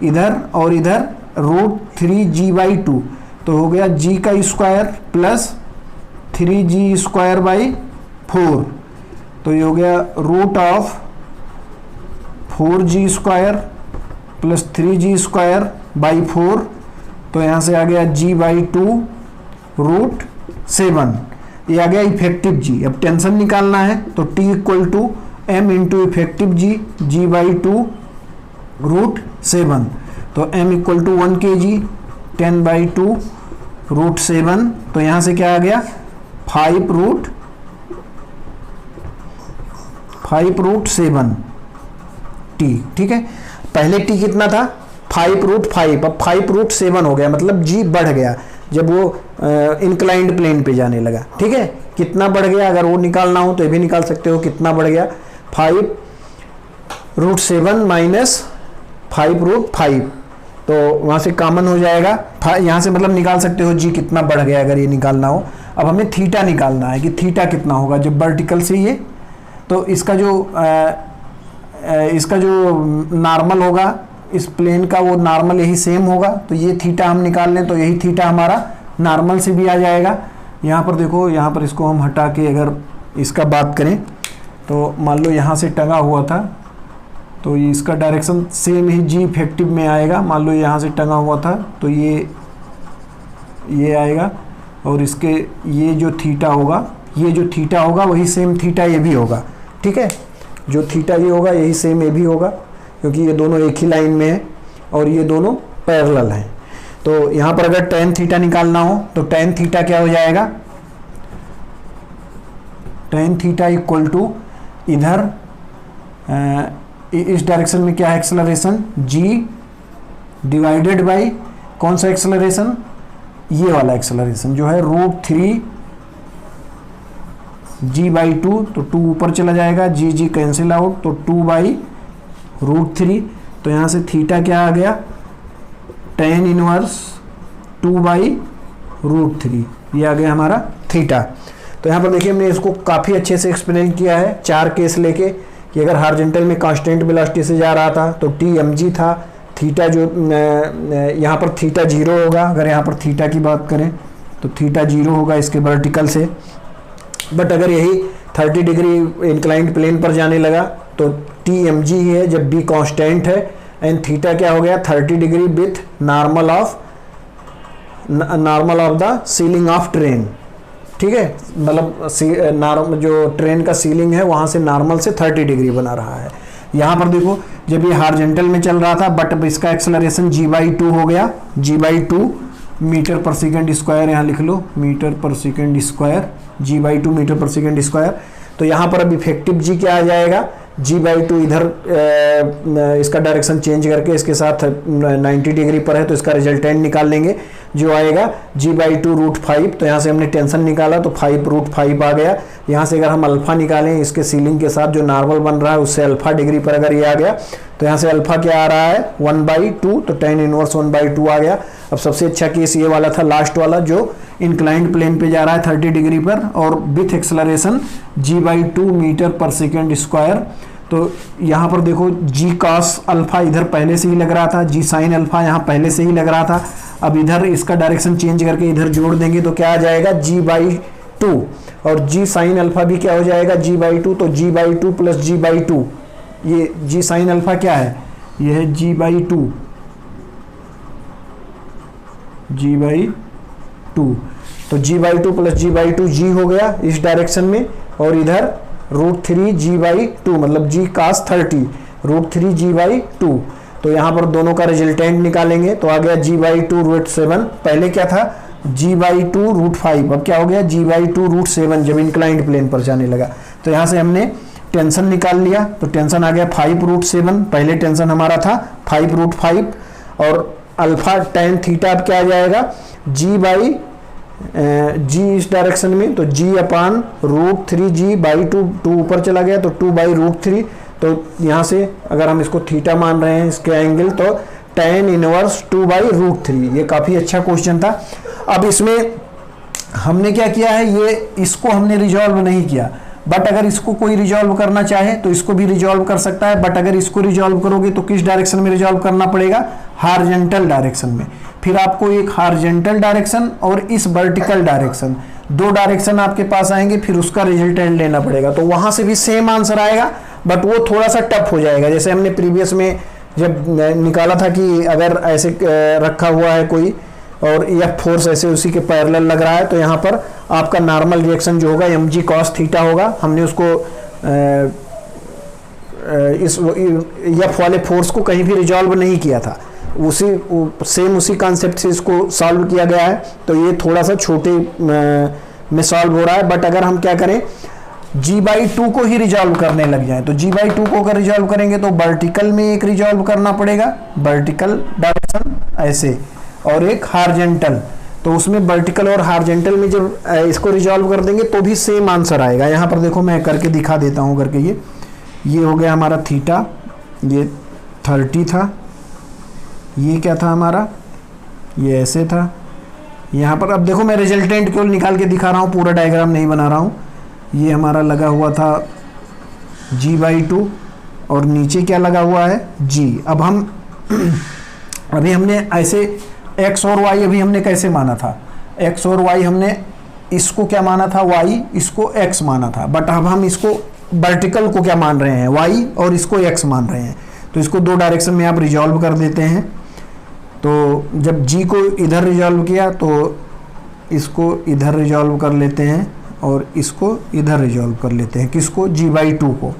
इधर और इधर रूट 3g बाई 2, तो हो गया g का square plus 3g square by 4, तो ये हो गया root of 4g square plus 3g square by 4, तो यहाँ से आ गया g बाई 2 रूट 7, ये आ गया इफेक्टिव g। अब टेंशन निकालना है तो t equal to m into effective g, g by 2 root 7, तो m equal to 1 kg 10 by 2 root 7, तो यहाँ से क्या आ गया 5 रूट 7 t, ठीक है, पहले t कितना था 5 रूट 5, अब 5 रूट 7 हो गया, मतलब g बढ़ गया जब वो इंक्लाइंड प्लेन पे जाने लगा, ठीक है, कितना बढ़ गया, अगर वो निकालना हो तो ये भी निकाल सकते हो, कितना बढ़ गया 5 रूट 7 माइनस 5 रूट 5, तो वहाँ से कॉमन हो जाएगा, यहाँ से मतलब निकाल सकते हो जी कितना बढ़ गया अगर ये निकालना हो। अब हमें थीटा निकालना है कि थीटा कितना होगा जब वर्टिकल से ये, तो इसका जो नॉर्मल होगा इस प्लेन का वो नॉर्मल यही सेम होगा, तो ये थीटा हम निकाल लें तो यही थीटा हमारा नॉर्मल से भी आ जाएगा। यहाँ पर देखो, यहाँ पर इसको हम हटा के अगर इसका बात करें तो मान लो यहाँ से टंगा हुआ था तो ये इसका डायरेक्शन सेम ही जी इफेक्टिव में आएगा, मान लो यहाँ से टंगा हुआ था तो ये आएगा और इसके ये जो थीटा होगा वही सेम थीटा ये भी होगा, ठीक है, जो थीटा ये होगा यही सेम ये भी होगा क्योंकि ये दोनों एक ही लाइन में है और ये दोनों पैरेलल हैं। तो यहाँ पर अगर tan थीटा निकालना हो तो tan थीटा क्या हो जाएगा, tan थीटा इक्वल टू इधर इस डायरेक्शन में क्या है एक्सेलरेशन g डिवाइडेड बाई कौन सा एक्सेलरेशन, ये वाला एक्सेलरेशन जो है रूट 3 g बाई 2, तो 2 ऊपर चला जाएगा, g कैंसिल आउट, तो 2 बाई रूट 3, तो यहाँ से थीटा क्या आ गया tan इनवर्स 2 बाई रूट 3, ये आ गया हमारा थीटा। तो यहाँ पर देखिए हमने इसको काफ़ी अच्छे से एक्सप्लेन किया है 4 केस लेके कि अगर हॉरिजॉन्टल में कांस्टेंट वेलोसिटी से जा रहा था तो टी mg था, थीटा जो यहाँ पर थीटा 0 होगा, अगर यहाँ पर थीटा की बात करें तो थीटा 0 होगा इसके वर्टिकल से, बट अगर यही 30 डिग्री इंक्लाइंड प्लेन पर जाने लगा तो टी mg ही है जब b कांस्टेंट है, एंड थीटा क्या हो गया 30 degree with normal of the ceiling of train, ठीक है, मतलब जो ट्रेन का सीलिंग है वहाँ से नॉर्मल से 30 डिग्री बना रहा है। यहाँ पर देखो जब ये हॉरिजॉन्टल में चल रहा था बट इसका एक्सेलरेशन g बाई 2 हो गया, g by 2 metre per second square, यहाँ लिख लो metre per second square, g by 2 metre per second square, तो यहाँ पर अब इफेक्टिव g क्या आ जाएगा, g बाई 2 इधर इसका डायरेक्शन चेंज करके इसके साथ 90 डिग्री पर है तो इसका रिजल्टेंट निकाल लेंगे, जो आएगा g/2√5। तो यहाँ से हमने टेंशन निकाला तो 5√5 आ गया। यहाँ से अगर हम अल्फा निकालें इसके सीलिंग के साथ जो नॉर्मल बन रहा है उससे अल्फा डिग्री पर अगर ये आ गया तो यहाँ से अल्फा क्या आ रहा है 1/2, तो tan इनवर्स 1/2 आ गया। अब सबसे अच्छा केस ये वाला था, लास्ट वाला, जो इंक्लाइंड प्लेन पे जा रहा है 30 डिग्री पर और with acceleration g/2 metre per second square. तो यहाँ पर देखो g cos अल्फा इधर पहले से ही लग रहा था, g sin अल्फा यहाँ पहले से ही लग रहा था। अब इधर इसका डायरेक्शन चेंज करके इधर जोड़ देंगे तो क्या आ जाएगा g/2, और g sin अल्फा भी क्या हो जाएगा g/2, तो g/2 प्लस g/2, ये g sin अल्फा क्या है, ये है g/2 तो g/2 प्लस g/2 g हो गया इस डायरेक्शन में, और इधर √3 g/2 मतलब g cos 30 √3 g/2। तो यहाँ पर दोनों का रिजल्टेंट निकालेंगे तो आ गया g/2√7, पहले क्या था g/2√5, अब क्या हो गया g/2√7 जब इंक्लाइंड प्लेन पर जाने लगा। तो यहाँ से हमने टेंशन निकाल लिया, तो टेंशन आ गया 5√7, पहले टेंशन हमारा था 5√5, और अल्फा tan थीटा अब क्या आ जाएगा g इस डायरेक्शन में, तो g/√3 g/2, 2 ऊपर चला गया तो 2/√3। तो यहाँ से अगर हम इसको थीटा मान रहे हैं इसके एंगल, तो tan इनवर्स 2/√3। ये काफ़ी अच्छा क्वेश्चन था। अब इसमें हमने क्या किया है, ये इसको हमने रिजॉल्व नहीं किया, बट अगर इसको कोई रिजॉल्व करना चाहे तो इसको भी रिजॉल्व कर सकता है। बट अगर इसको रिजॉल्व करोगे तो किस डायरेक्शन में रिजॉल्व करना पड़ेगा, हार्जेंटल डायरेक्शन में। फिर आपको एक हार्जेंटल डायरेक्शन और इस वर्टिकल डायरेक्शन, दो डायरेक्शन आपके पास आएंगे, फिर उसका रिजल्टेंट लेना पड़ेगा। तो वहां से भी सेम आंसर आएगा, बट वो थोड़ा सा टफ हो जाएगा। जैसे हमने प्रीवियस में जब निकाला था कि अगर ऐसे रखा हुआ है कोई और यह फोर्स ऐसे उसी के पैरेलल लग रहा है, तो यहाँ पर आपका नॉर्मल रिएक्शन जो होगा mg cos थीटा होगा। हमने उसको इस एफ वाले फोर्स को कहीं भी रिजॉल्व नहीं किया था, उसी कॉन्सेप्ट से इसको सॉल्व किया गया है। तो ये थोड़ा सा छोटे में सॉल्व हो रहा है। बट अगर हम क्या करें, g/2 को ही रिजॉल्व करने लग जाए, तो g/2 को अगर रिजॉल्व करेंगे तो वर्टिकल में एक रिजॉल्व करना पड़ेगा, वर्टिकल डायरेक्शन ऐसे, और एक हार्जेंटल। तो उसमें वर्टिकल और हार्जेंटल में जब इसको रिजॉल्व कर देंगे तो भी सेम आंसर आएगा। यहाँ पर देखो मैं करके दिखा देता हूँ करके, ये हो गया हमारा थीटा, ये 30 था, ये क्या था हमारा, ये ऐसे था। यहाँ पर अब देखो मैं रिजल्टेंट केवल निकाल के दिखा रहा हूँ, पूरा डायग्राम नहीं बना रहा हूँ। ये हमारा लगा हुआ था g/2 और नीचे क्या लगा हुआ है g। अब हम अभी हमने ऐसे x और y अभी हमने कैसे माना था, x और y हमने इसको क्या माना था y, इसको x माना था। बट अब हम इसको वर्टिकल को क्या मान रहे हैं y, और इसको x मान रहे हैं। तो इसको दो डायरेक्शन में आप रिजॉल्व कर देते हैं। तो जब g को इधर रिजॉल्व किया तो इसको इधर रिजॉल्व कर लेते हैं और इसको इधर रिजॉल्व कर लेते हैं, किसको g/2 को।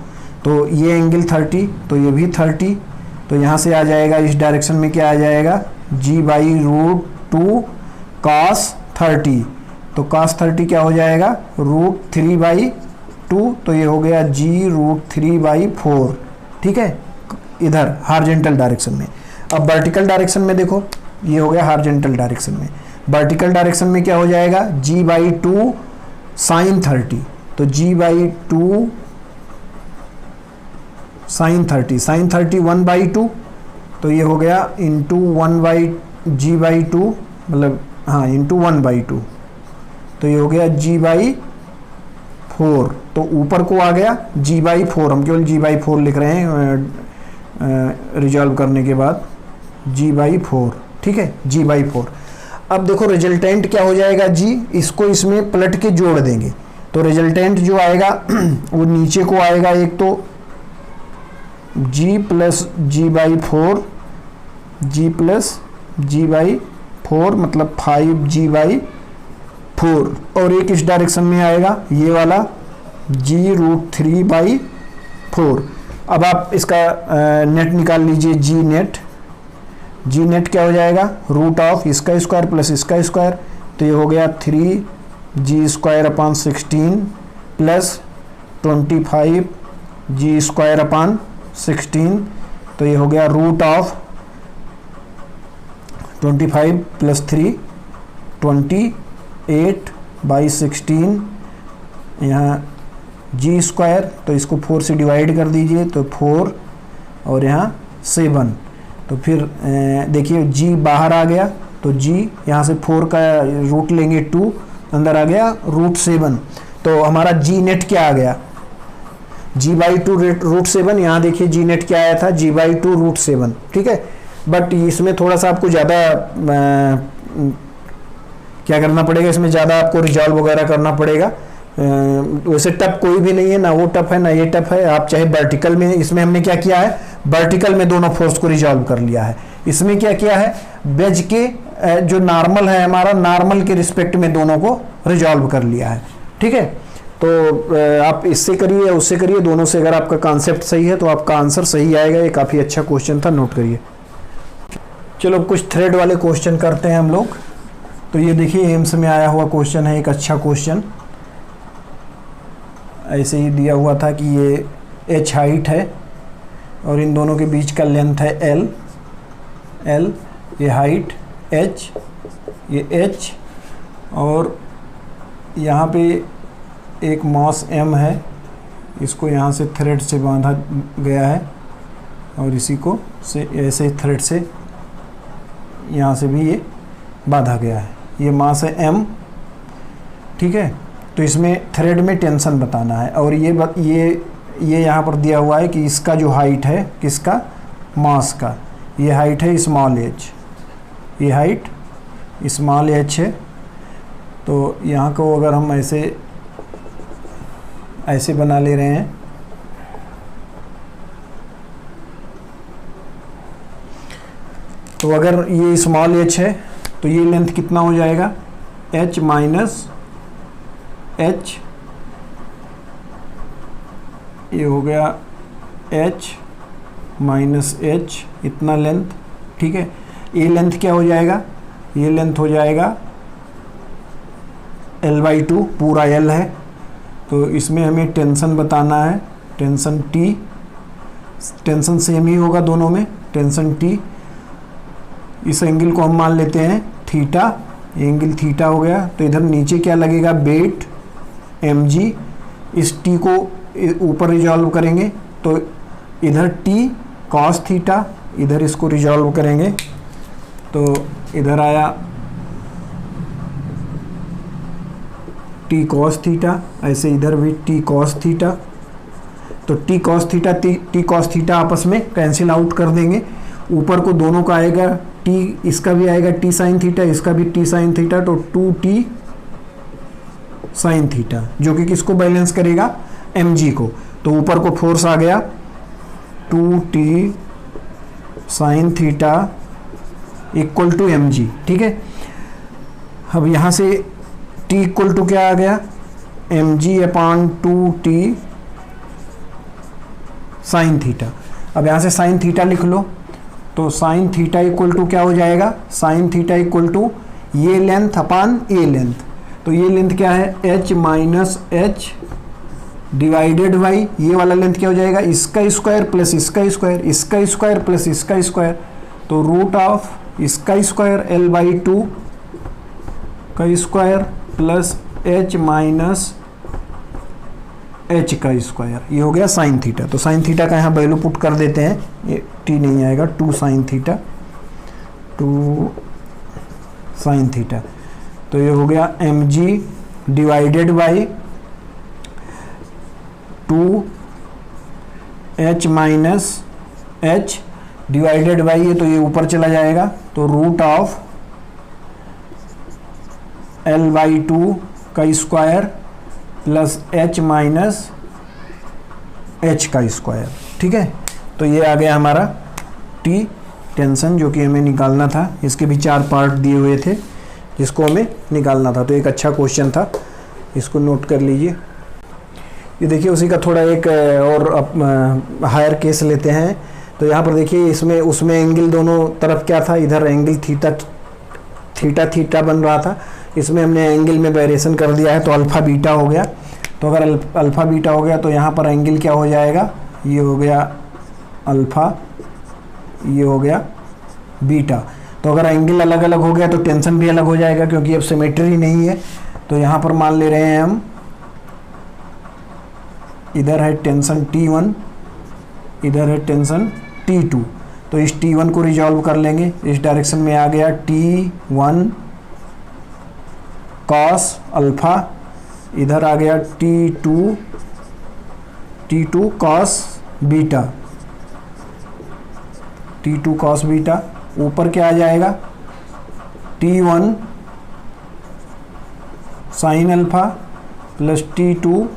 तो ये एंगल 30, तो ये भी 30। तो यहाँ से आ जाएगा इस डायरेक्शन में क्या आ जाएगा g/√2 cos 30। तो cos 30 क्या हो जाएगा √3/2, तो ये हो गया g√3/4। ठीक है, इधर हार्जेंटल डायरेक्शन में। अब वर्टिकल डायरेक्शन में देखो, ये हो गया हार्जेंटल डायरेक्शन में। वर्टिकल डायरेक्शन में क्या हो जाएगा g/2 sin 30। तो g/2 sin 30 1/2, तो ये हो गया इंटू g/2 मतलब हाँ इंटू 1/2, तो ये हो गया g/4। तो ऊपर को आ गया g/4, हम केवल g/4 लिख रहे हैं रिजॉल्व करने के बाद g/4। ठीक है, g/4। अब देखो रिजल्टेंट क्या हो जाएगा g, इसको इसमें पलट के जोड़ देंगे तो रिजल्टेंट जो आएगा वो नीचे को आएगा, एक तो g प्लस g/4 मतलब 5g/4, और एक इस डायरेक्शन में आएगा ये वाला g√3/4। अब आप इसका नेट निकाल लीजिए, g नेट क्या हो जाएगा रूट ऑफ इसका स्क्वायर प्लस इसका स्क्वायर, तो ये हो गया 3g²/16 प्लस 25g²/16, तो ये हो गया रूट ऑफ 25 प्लस 3 28/16, यहाँ जी स्क्वायर, तो इसको 4 से डिवाइड कर दीजिए तो 4 और यहाँ 7। तो फिर देखिए जी बाहर आ गया, तो जी यहाँ से 4 का रूट लेंगे 2, अंदर आ गया √7। तो हमारा जी नेट क्या आ गया, g/2 √7। यहाँ देखिए जी नेट क्या आया था, g/2 √7, ठीक है। बट इसमें थोड़ा सा आपको ज़्यादा क्या करना पड़ेगा, इसमें ज़्यादा आपको रिजॉल्व वगैरह करना पड़ेगा। वैसे टफ कोई भी नहीं है, ना वो टफ है ना ये टफ है। आप चाहे वर्टिकल में, इसमें हमने क्या किया है, वर्टिकल में दोनों फोर्स को रिजॉल्व कर लिया है। इसमें क्या किया है, वेज के जो नॉर्मल है हमारा, नॉर्मल के रिस्पेक्ट में दोनों को रिजॉल्व कर लिया है, ठीक है। तो आप इससे करिए या उससे करिए, दोनों से अगर आपका कॉन्सेप्ट सही है तो आपका आंसर सही आएगा। ये काफ़ी अच्छा क्वेश्चन था, नोट करिए। चलो कुछ थ्रेड वाले क्वेश्चन करते हैं हम लोग। तो ये देखिए एम्स में आया हुआ क्वेश्चन है, एक अच्छा क्वेश्चन। ऐसे ही दिया हुआ था कि ये h हाइट है और इन दोनों के बीच का लेंथ है l, ये हाइट h, ये h, और यहाँ पे एक मास m है, इसको यहाँ से थ्रेड से बांधा गया है और इसी को से ऐसे थ्रेड से यहाँ से भी ये बांधा गया है। ये मास है m, ठीक है। तो इसमें थ्रेड में टेंशन बताना है और ये यहाँ पर दिया हुआ है कि इसका जो हाइट है, किसका, मास का, ये हाइट है स्मॉल h, ये हाइट स्मॉल h है। तो यहाँ को अगर हम ऐसे बना ले रहे हैं, तो अगर ये स्मॉल h है तो ये लेंथ कितना हो जाएगा, h माइनस h, ये हो गया h माइनस h, इतना लेंथ, ठीक है। ये लेंथ क्या हो जाएगा, ये लेंथ हो जाएगा l/2, पूरा l है। तो इसमें हमें टेंशन बताना है, टेंशन T, टेंशन सेम ही होगा दोनों में, टेंशन T। इस एंगल को हम मान लेते हैं थीटा, एंगल थीटा हो गया। तो इधर नीचे क्या लगेगा, वेट mg, इस t को ऊपर रिजॉल्व करेंगे तो इधर t cos थीटा, इधर इसको रिजॉल्व करेंगे तो इधर आया t cos थीटा, ऐसे इधर भी t cos थीटा। तो t cos theta t cos theta आपस में कैंसिल आउट कर देंगे। ऊपर को दोनों का आएगा t, इसका भी आएगा t sin थीटा, इसका भी t sin थीटा, तो 2t sin थीटा, जो कि किसको बैलेंस करेगा, mg को। तो ऊपर को फोर्स आ गया 2t sin थीटा इक्वल टू mg, ठीक है। अब यहाँ से t इक्वल टू क्या आ गया, mg/2t sin थीटा। अब यहाँ से sin थीटा लिख लो, तो sin थीटा इक्वल टू क्या हो जाएगा, sin थीटा इक्वल टू ये लेंथ अपान ये लेंथ। तो ये लेंथ क्या है, h minus h divided by ये वाला लेंथ क्या हो जाएगा, इसका स्क्वायर प्लस इसका स्क्वायर, इसका स्क्वायर प्लस इसका स्क्वायर। तो रूट ऑफ इसका स्क्वायर l/2 का square plus h minus h का स्क्वायर, ये हो गया साइन थीटा। तो साइन थीटा का यहाँ वैल्यू पुट कर देते हैं, ये t नहीं आएगा, 2 साइन थीटा, 2 साइन थीटा। तो ये हो गया mg divided by 2h minus h divided by ये, तो ये ऊपर चला जाएगा, तो रूट ऑफ l/2 का square plus h minus h का स्क्वायर, ठीक है। तो ये आ गया हमारा t टेंशन, जो कि हमें निकालना था। इसके भी 4 पार्ट दिए हुए थे जिसको हमें निकालना था। तो एक अच्छा क्वेश्चन था, इसको नोट कर लीजिए। ये देखिए उसी का थोड़ा एक और हायर केस लेते हैं। तो यहाँ पर देखिए इसमें उसमें एंगल दोनों तरफ क्या था, इधर एंगल थीटा बन रहा था, इसमें हमने एंगल में वेरिएशन कर दिया है तो अल्फ़ा बीटा हो गया। तो अगर अल्फ़ा बीटा हो गया तो यहाँ पर एंगल क्या हो जाएगा, ये हो गया अल्फ़ा, ये हो गया बीटा। तो अगर एंगल अलग अलग हो गया तो टेंशन भी अलग हो जाएगा, क्योंकि अब सिमेट्री नहीं है। तो यहाँ पर मान ले रहे हैं हम, इधर है टेंशन T1, इधर है टेंशन T2। तो इस T1 को रिजॉल्व कर लेंगे, इस डायरेक्शन में आ गया T1 कॉस अल्फा, इधर आ गया T2 cos beta, T2 cos beta. ऊपर क्या आ जाएगा, T1 sine alpha plus T2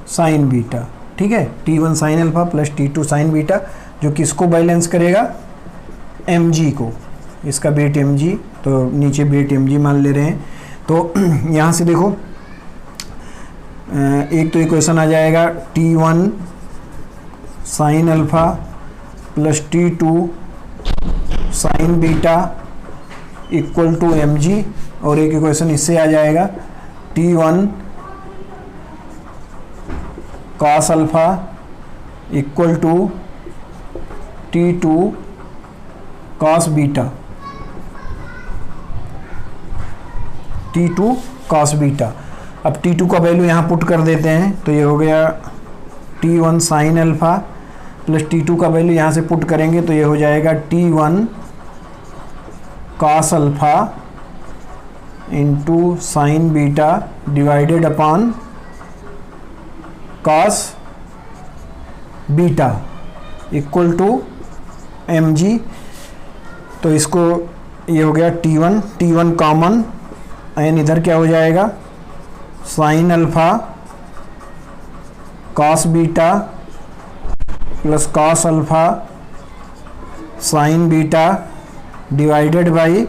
sine beta. ठीक है, T1 sine alpha plus T2 sine beta, जो किसको बैलेंस करेगा, mg को, इसका वेट mg, तो नीचे वेट mg मान ले रहे हैं। तो यहाँ से देखो, एक तो इक्वेशन आ जाएगा T1 sine alpha plus T2 sine beta equal to mg, और एक इक्वेशन इससे आ जाएगा T1 cos alpha equal to T2 cos beta, T2 cos beta. अब T2 का वैल्यू यहाँ पुट कर देते हैं, तो ये हो गया T1 sine alpha plus T2 का वैल्यू यहाँ से पुट करेंगे, तो ये हो जाएगा T1 cos alpha into sine beta divided upon cos beta equal to mg। तो इसको, ये हो गया T1 कॉमन, एंड इधर क्या हो जाएगा, sine alpha cos beta plus cos alpha sine beta divided by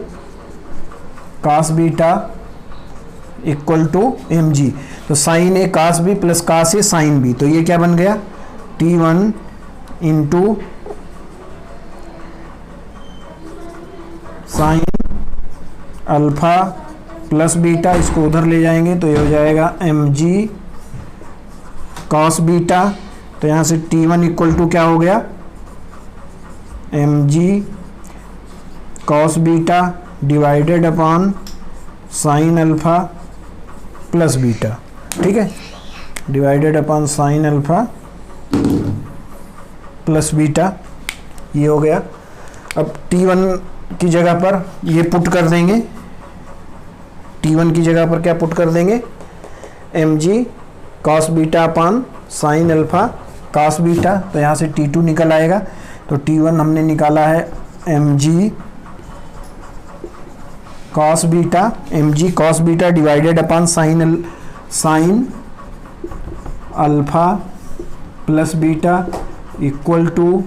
cos beta equal to mg। तो sine A cos B plus cos A sine B, तो ये क्या बन गया, T1 into sine alpha plus beta, इसको उधर ले जाएंगे तो ये हो जाएगा mg कॉस बीटा। तो यहाँ से T1 इक्वल टू क्या हो गया, mg cos beta divided upon sine alpha plus beta. ठीक है, divided upon sine alpha plus beta, ये हो गया। अब T1 की जगह पर ये पुट कर देंगे, T1 की जगह पर क्या पुट कर देंगे, mg cos beta upon sine alpha cos beta. तो यहाँ से T2 निकल आएगा, तो T1 हमने निकाला है mg cos beta divided upon sine alpha plus beta equal to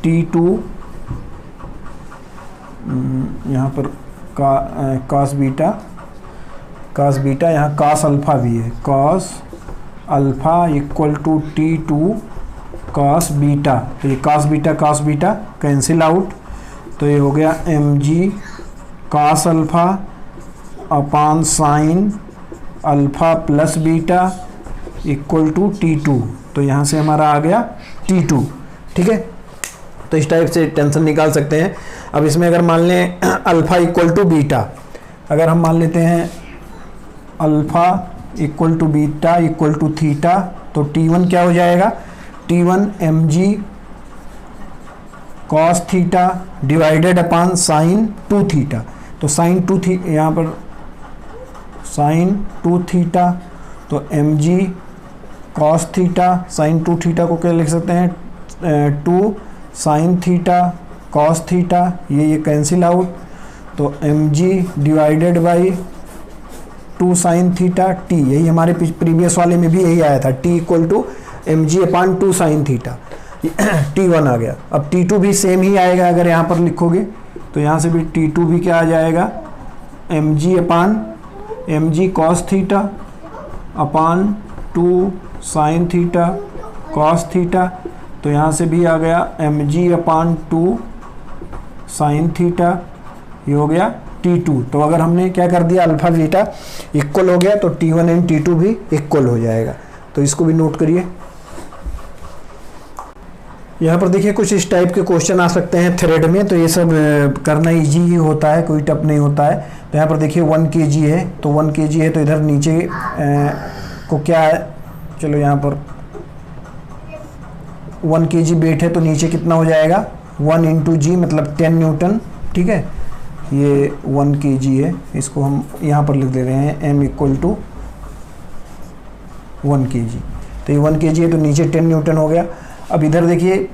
T2, यहाँ पर कॉस बीटा, यहाँ कॉस अल्फा भी है, cos alpha equal to T2 cos beta. तो ये कॉस बीटा कैंसिल आउट, तो ये हो गया mg cos alpha upon sine alpha plus beta equal to T2। तो यहाँ से हमारा आ गया T2। ठीक है, तो इस टाइप से टेंशन निकाल सकते हैं। अब इसमें अगर मान लें अल्फ़ा इक्वल टू बीटा, अगर हम मान लेते हैं alpha equal to beta equal to theta, तो T1 क्या हो जाएगा, T1 mg cos theta divided upon sine 2 theta. तो साइन 2 थीटा, यहाँ पर साइन 2 थीटा, तो mg cos theta sine 2 theta को क्या लिख सकते हैं, 2 साइन थीटा कॉस थीटा, ये कैंसिल आउट। तो mg divided by 2 sine theta t, यही हमारे प्रीवियस वाले में भी यही आया था, t equal to mg upon 2 sine theta, T1 आ गया। अब T2 भी सेम ही आएगा, अगर यहाँ पर लिखोगे तो यहाँ से भी T2 भी क्या आ जाएगा, mg upon mg cos theta upon 2 sine theta cos theta. तो यहाँ से भी आ गया mg अपॉन 2 साइन थीटा, ये हो गया T2। तो अगर हमने क्या कर दिया, अल्फा बीटा इक्वल हो गया, तो T1 एंड T2 भी इक्वल हो जाएगा। तो इसको भी नोट करिए। यहाँ पर देखिए कुछ इस टाइप के क्वेश्चन आ सकते हैं थ्रेड में, तो ये सब करना इजी ही होता है, कोई टफ नहीं होता है। तो यहाँ पर देखिए 1 kg है, तो 1 kg है तो इधर नीचे को क्या है, चलो यहाँ पर 1 kg वेट है तो नीचे कितना हो जाएगा 1 × g मतलब 10 न्यूटन। ठीक है, ये 1 kg है, इसको हम यहाँ पर लिख दे रहे हैं m = 1 kg। तो ये 1 kg है तो नीचे 10 न्यूटन हो गया। अब इधर देखिए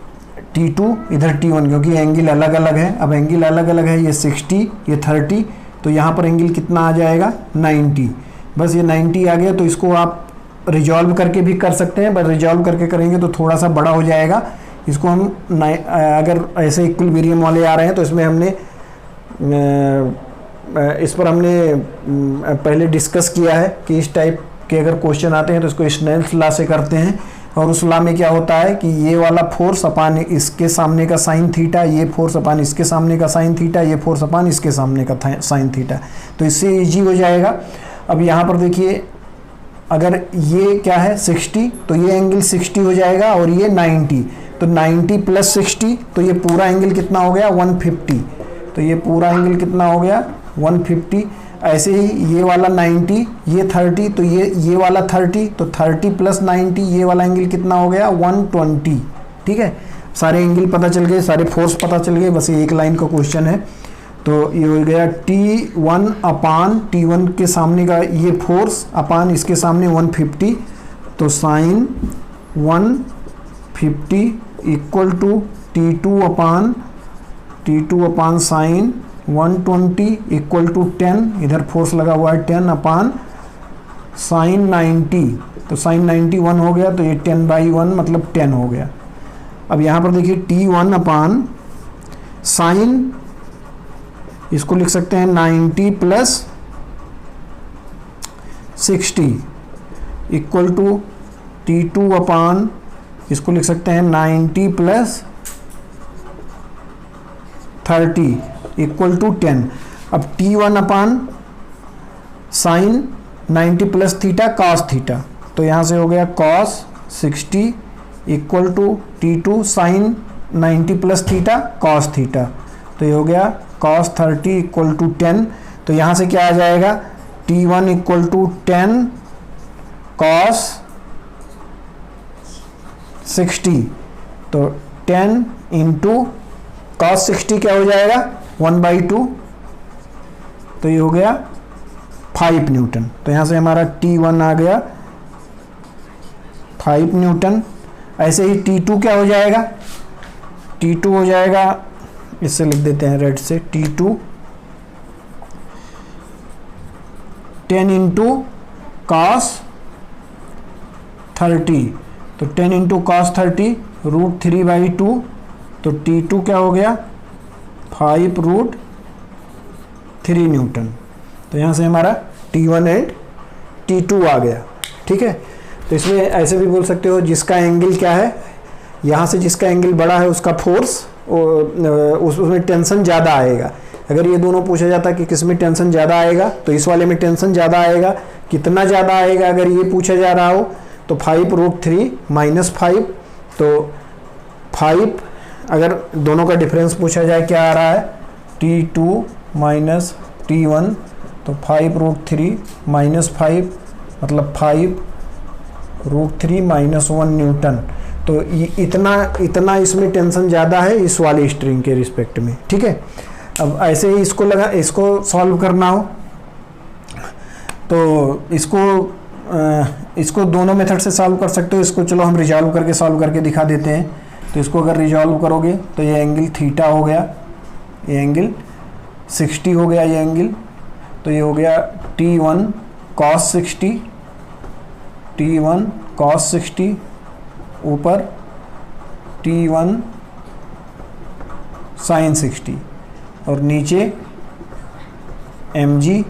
T2 इधर T1, क्योंकि एंगल अलग अलग है। अब एंगल अलग अलग है, ये 60 ये 30, तो यहाँ पर एंगल कितना आ जाएगा 90। बस ये 90 आ गया, तो इसको आप रिजॉल्व करके भी कर सकते हैं, बट रिजॉल्व करके करेंगे तो थोड़ा सा बड़ा हो जाएगा। इसको हम अगर ऐसे इक्विलिब्रियम वाले आ रहे हैं तो इसमें हमने इस पर हमने पहले डिस्कस किया है कि इस टाइप के अगर क्वेश्चन आते हैं तो इसको स्नेल्स लॉ से करते हैं। और उस लॉ में क्या होता है कि ये वाला फोर्स अपान इसके सामने का साइन थीटा, ये फोर्स अपान इसके सामने का साइन थीटा, ये फोर्स अपान इसके सामने का साइन थीटा, तो इससे इजी हो जाएगा। अब यहाँ पर देखिए अगर ये क्या है 60, तो ये एंगल 60 हो जाएगा और ये 90, तो 90 + 60, तो ये पूरा एंगल कितना हो गया 150। तो ये पूरा एंगल कितना हो गया 150। ऐसे ही ये वाला 90, ये 30, तो ये वाला 30, तो 30 + 90, ये वाला एंगल कितना हो गया 120। ठीक है, सारे एंगल पता चल गए, सारे फोर्स पता चल गए, बस ये एक लाइन का क्वेश्चन है। तो ये हो गया T1 अपान T1 के सामने का ये फोर्स अपान इसके सामने 150, तो साइन 150 = T2 अपान साइन 120 = 10, इधर फोर्स लगा हुआ है 10 अपान साइन 90, तो साइन 90 1 हो गया, तो ये 10/1 मतलब 10 हो गया। अब यहाँ पर देखिए T1 अपान साइन, इसको लिख सकते हैं 90 + 60 = T2 अपान, इसको लिख सकते हैं 90 + 30 = 10। अब T1 upon sine 90 + theta cos theta, तो यहाँ से हो गया cos 60 = T2 sine 90 + theta cos theta, तो ये हो गया कॉस 30 = 10। तो यहाँ से क्या आ जाएगा T1 = 10 कॉस 60, तो 10 × कॉस 60 क्या हो जाएगा 1/2, तो ये हो गया 5 न्यूटन। तो यहाँ से हमारा T1 आ गया 5 न्यूटन। ऐसे ही T2 क्या हो जाएगा, T2 हो जाएगा, इससे लिख देते हैं रेड से, T2 10 × cos 30, तो 10 × cos 30 √3/2, तो T2 क्या हो गया 5 √3 न्यूटन। तो यहाँ से हमारा T1 एंड T2 आ गया। ठीक है, तो इसमें ऐसे भी बोल सकते हो जिसका एंगल क्या है, यहाँ से जिसका एंगल बड़ा है उसका फोर्स उसमें टेंशन ज़्यादा आएगा। अगर ये दोनों पूछा जाता कि किस में टेंशन ज़्यादा आएगा, तो इस वाले में टेंशन ज़्यादा आएगा। कितना ज़्यादा आएगा अगर ये पूछा जा रहा हो, तो 5 √3 - 5, तो 5, अगर दोनों का डिफरेंस पूछा जाए क्या आ रहा है T2 - T1, तो 5 √3 - 5 मतलब 5 √3 - 1 न्यूटन। तो इतना इसमें टेंशन ज़्यादा है इस वाले स्ट्रिंग के रिस्पेक्ट में। ठीक है, अब ऐसे ही इसको सॉल्व करना हो तो इसको दोनों मेथड से सॉल्व कर सकते हो। इसको चलो हम रिजॉल्व करके सॉल्व करके दिखा देते हैं। तो इसको अगर रिजॉल्व करोगे तो ये एंगल थीटा हो गया, ये एंगल 60 हो गया, ये एंगल, तो ये हो गया T1 cos 60, T1 cos 60 ऊपर T1 sin 60 और नीचे mg।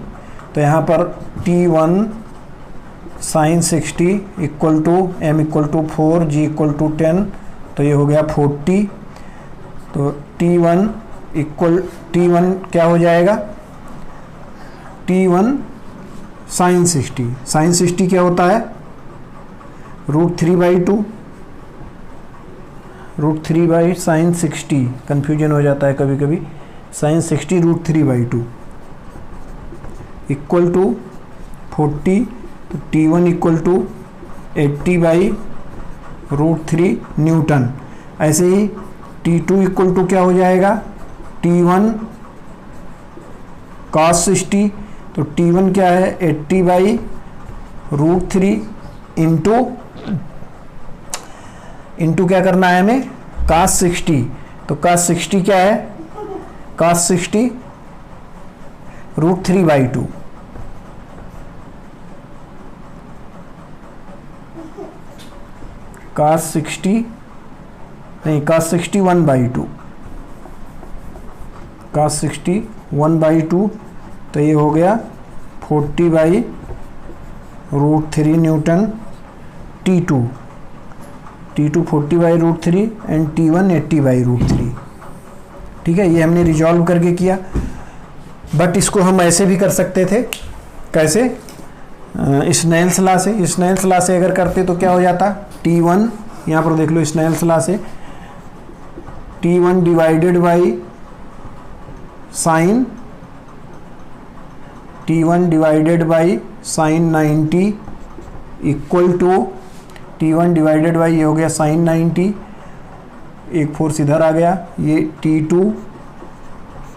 तो यहाँ पर T1 sin 60 = m = 4, g = 10, तो ये हो गया 40। तो T1 क्या हो जाएगा T1 sin 60 क्या होता है √3/2, √3/sin60, कन्फ्यूजन हो जाता है कभी कभी, sin60 √3/2 इक्वल टू 40, तो T1 इक्वल टू 80/√3 न्यूटन। ऐसे ही T2 इक्वल टू क्या हो जाएगा, T1 cos 60, तो T1 क्या है 80/√3 इंटू क्या करना है हमें, cos 60, तो cos 60 क्या है, cos 60 √3/2, cos 60 नहीं, cos 60 1/2, cos 60 1/2, तो ये हो गया 40/√3 न्यूटन। T2 40/√3 and T1 80/√3। ठीक है, ये हमने रिजॉल्व करके किया। बट इसको हम ऐसे भी कर सकते थे, कैसे, स्नेल्स लॉ से। स्नेल्स लॉ से अगर करते तो क्या हो जाता, T1, यहाँ पर देख लो स्नेल्स लॉ से, T1 divided by sine, T1 divided by sine 90 equal to T1 divided by, ये हो गया साइन 90, एक फोर्स इधर आ गया, ये T2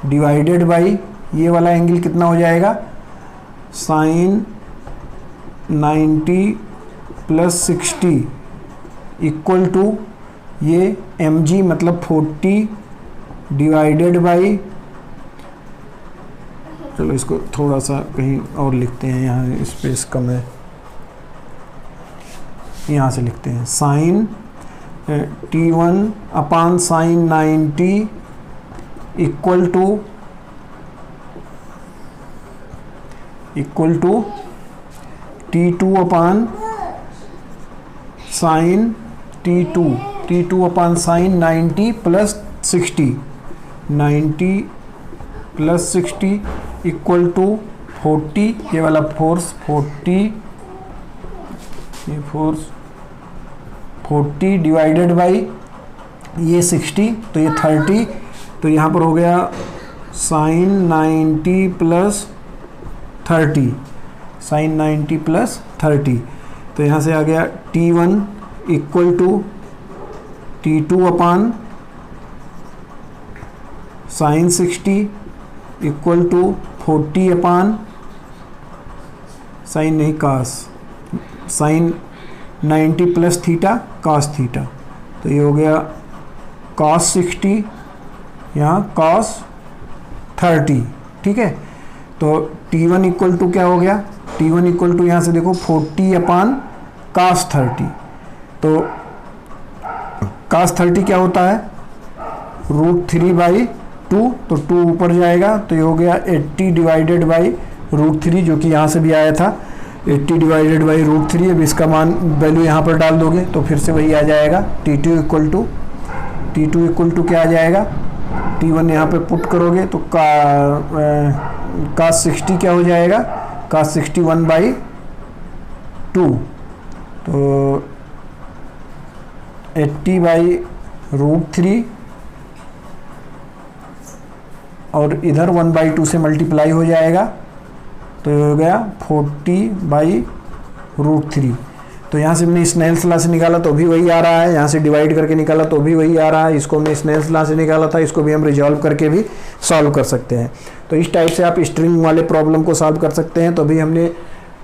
डिवाइडेड बाई, ये वाला एंगल कितना हो जाएगा, साइन 90 प्लस 60 इक्वल टू ये mg मतलब 40 डिवाइडेड बाई, चलो इसको थोड़ा सा कहीं और लिखते हैं, यहाँ स्पेस कम है, यहाँ से लिखते हैं, sine T1 upon sine 90 equal to T2 upon sine T2 upon sine 90 plus 60, 90 plus 60 equal to 40, ये वाला फोर्स 40, ये फोर्स 40 डिवाइडेड बाई ये 60, तो ये 30, तो यहाँ पर हो गया साइन 90 प्लस 30, साइन 90 प्लस 30, तो यहाँ से आ गया T1 equal to T2 upon sine 60 equal to 40 upon sine नहीं cos, sine 90 plus theta cos theta, तो ये हो गया cos 60, यहाँ cos 30। ठीक है, तो T1 इक्वल टू क्या हो गया, T1 इक्वल टू यहाँ से देखो 40 अपान cos 30, तो cos 30 क्या होता है, √3/2, तो 2 ऊपर जाएगा, तो ये हो गया 80 डिवाइडेड बाई √3, जो कि यहाँ से भी आया था 80 डिवाइडेड बाई √3। अब इसका मान वैल्यू यहाँ पर डाल दोगे तो फिर से वही आ जाएगा, T2 इक्वल टू क्या आ जाएगा, T1 यहाँ पे पुट करोगे तो cos 60 क्या हो जाएगा, cos 60 1/2, तो 80/√3 और इधर 1/2 से मल्टीप्लाई हो जाएगा, तो ये हो गया 40/√3। तो यहाँ से हमने स्नेल्स लॉ से निकाला तो भी वही आ रहा है, यहाँ से डिवाइड करके निकाला तो भी वही आ रहा है, इसको हमने स्नेल्स लॉ से निकाला था, इसको भी हम रिजॉल्व करके भी सॉल्व कर सकते हैं। तो इस टाइप से आप स्ट्रिंग वाले प्रॉब्लम को सॉल्व कर सकते हैं। तो अभी हमने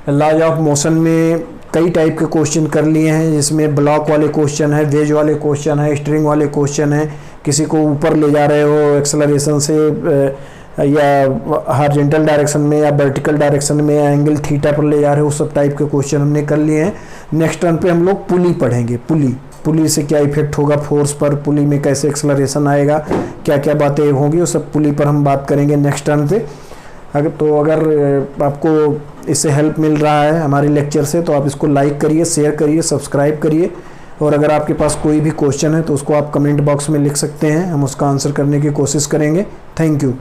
लॉज ऑफ मोशन में कई टाइप के क्वेश्चन कर लिए हैं, जिसमें ब्लॉक वाले क्वेश्चन है, वेज वाले क्वेश्चन है, स्ट्रिंग वाले क्वेश्चन है, किसी को ऊपर ले जा रहे हो एक्सेलरेशन से या हॉरिजॉन्टल डायरेक्शन में या वर्टिकल डायरेक्शन में या एंगल थीटा पर ले जा रहे हो, उस सब टाइप के क्वेश्चन हमने कर लिए हैं। नेक्स्ट टर्न पे हम लोग पुली पढ़ेंगे, पुली से क्या इफेक्ट होगा फोर्स पर, पुली में कैसे एक्सेलरेशन आएगा, क्या क्या बातें होंगी, वो सब पुली पर हम बात करेंगे नेक्स्ट टर्न पे। अगर आपको इससे हेल्प मिल रहा है हमारे लेक्चर से तो आप इसको लाइक करिए, शेयर करिए, सब्सक्राइब करिए, और अगर आपके पास कोई भी क्वेश्चन है तो उसको आप कमेंट बॉक्स में लिख सकते हैं, हम उसका आंसर करने की कोशिश करेंगे। Thank you.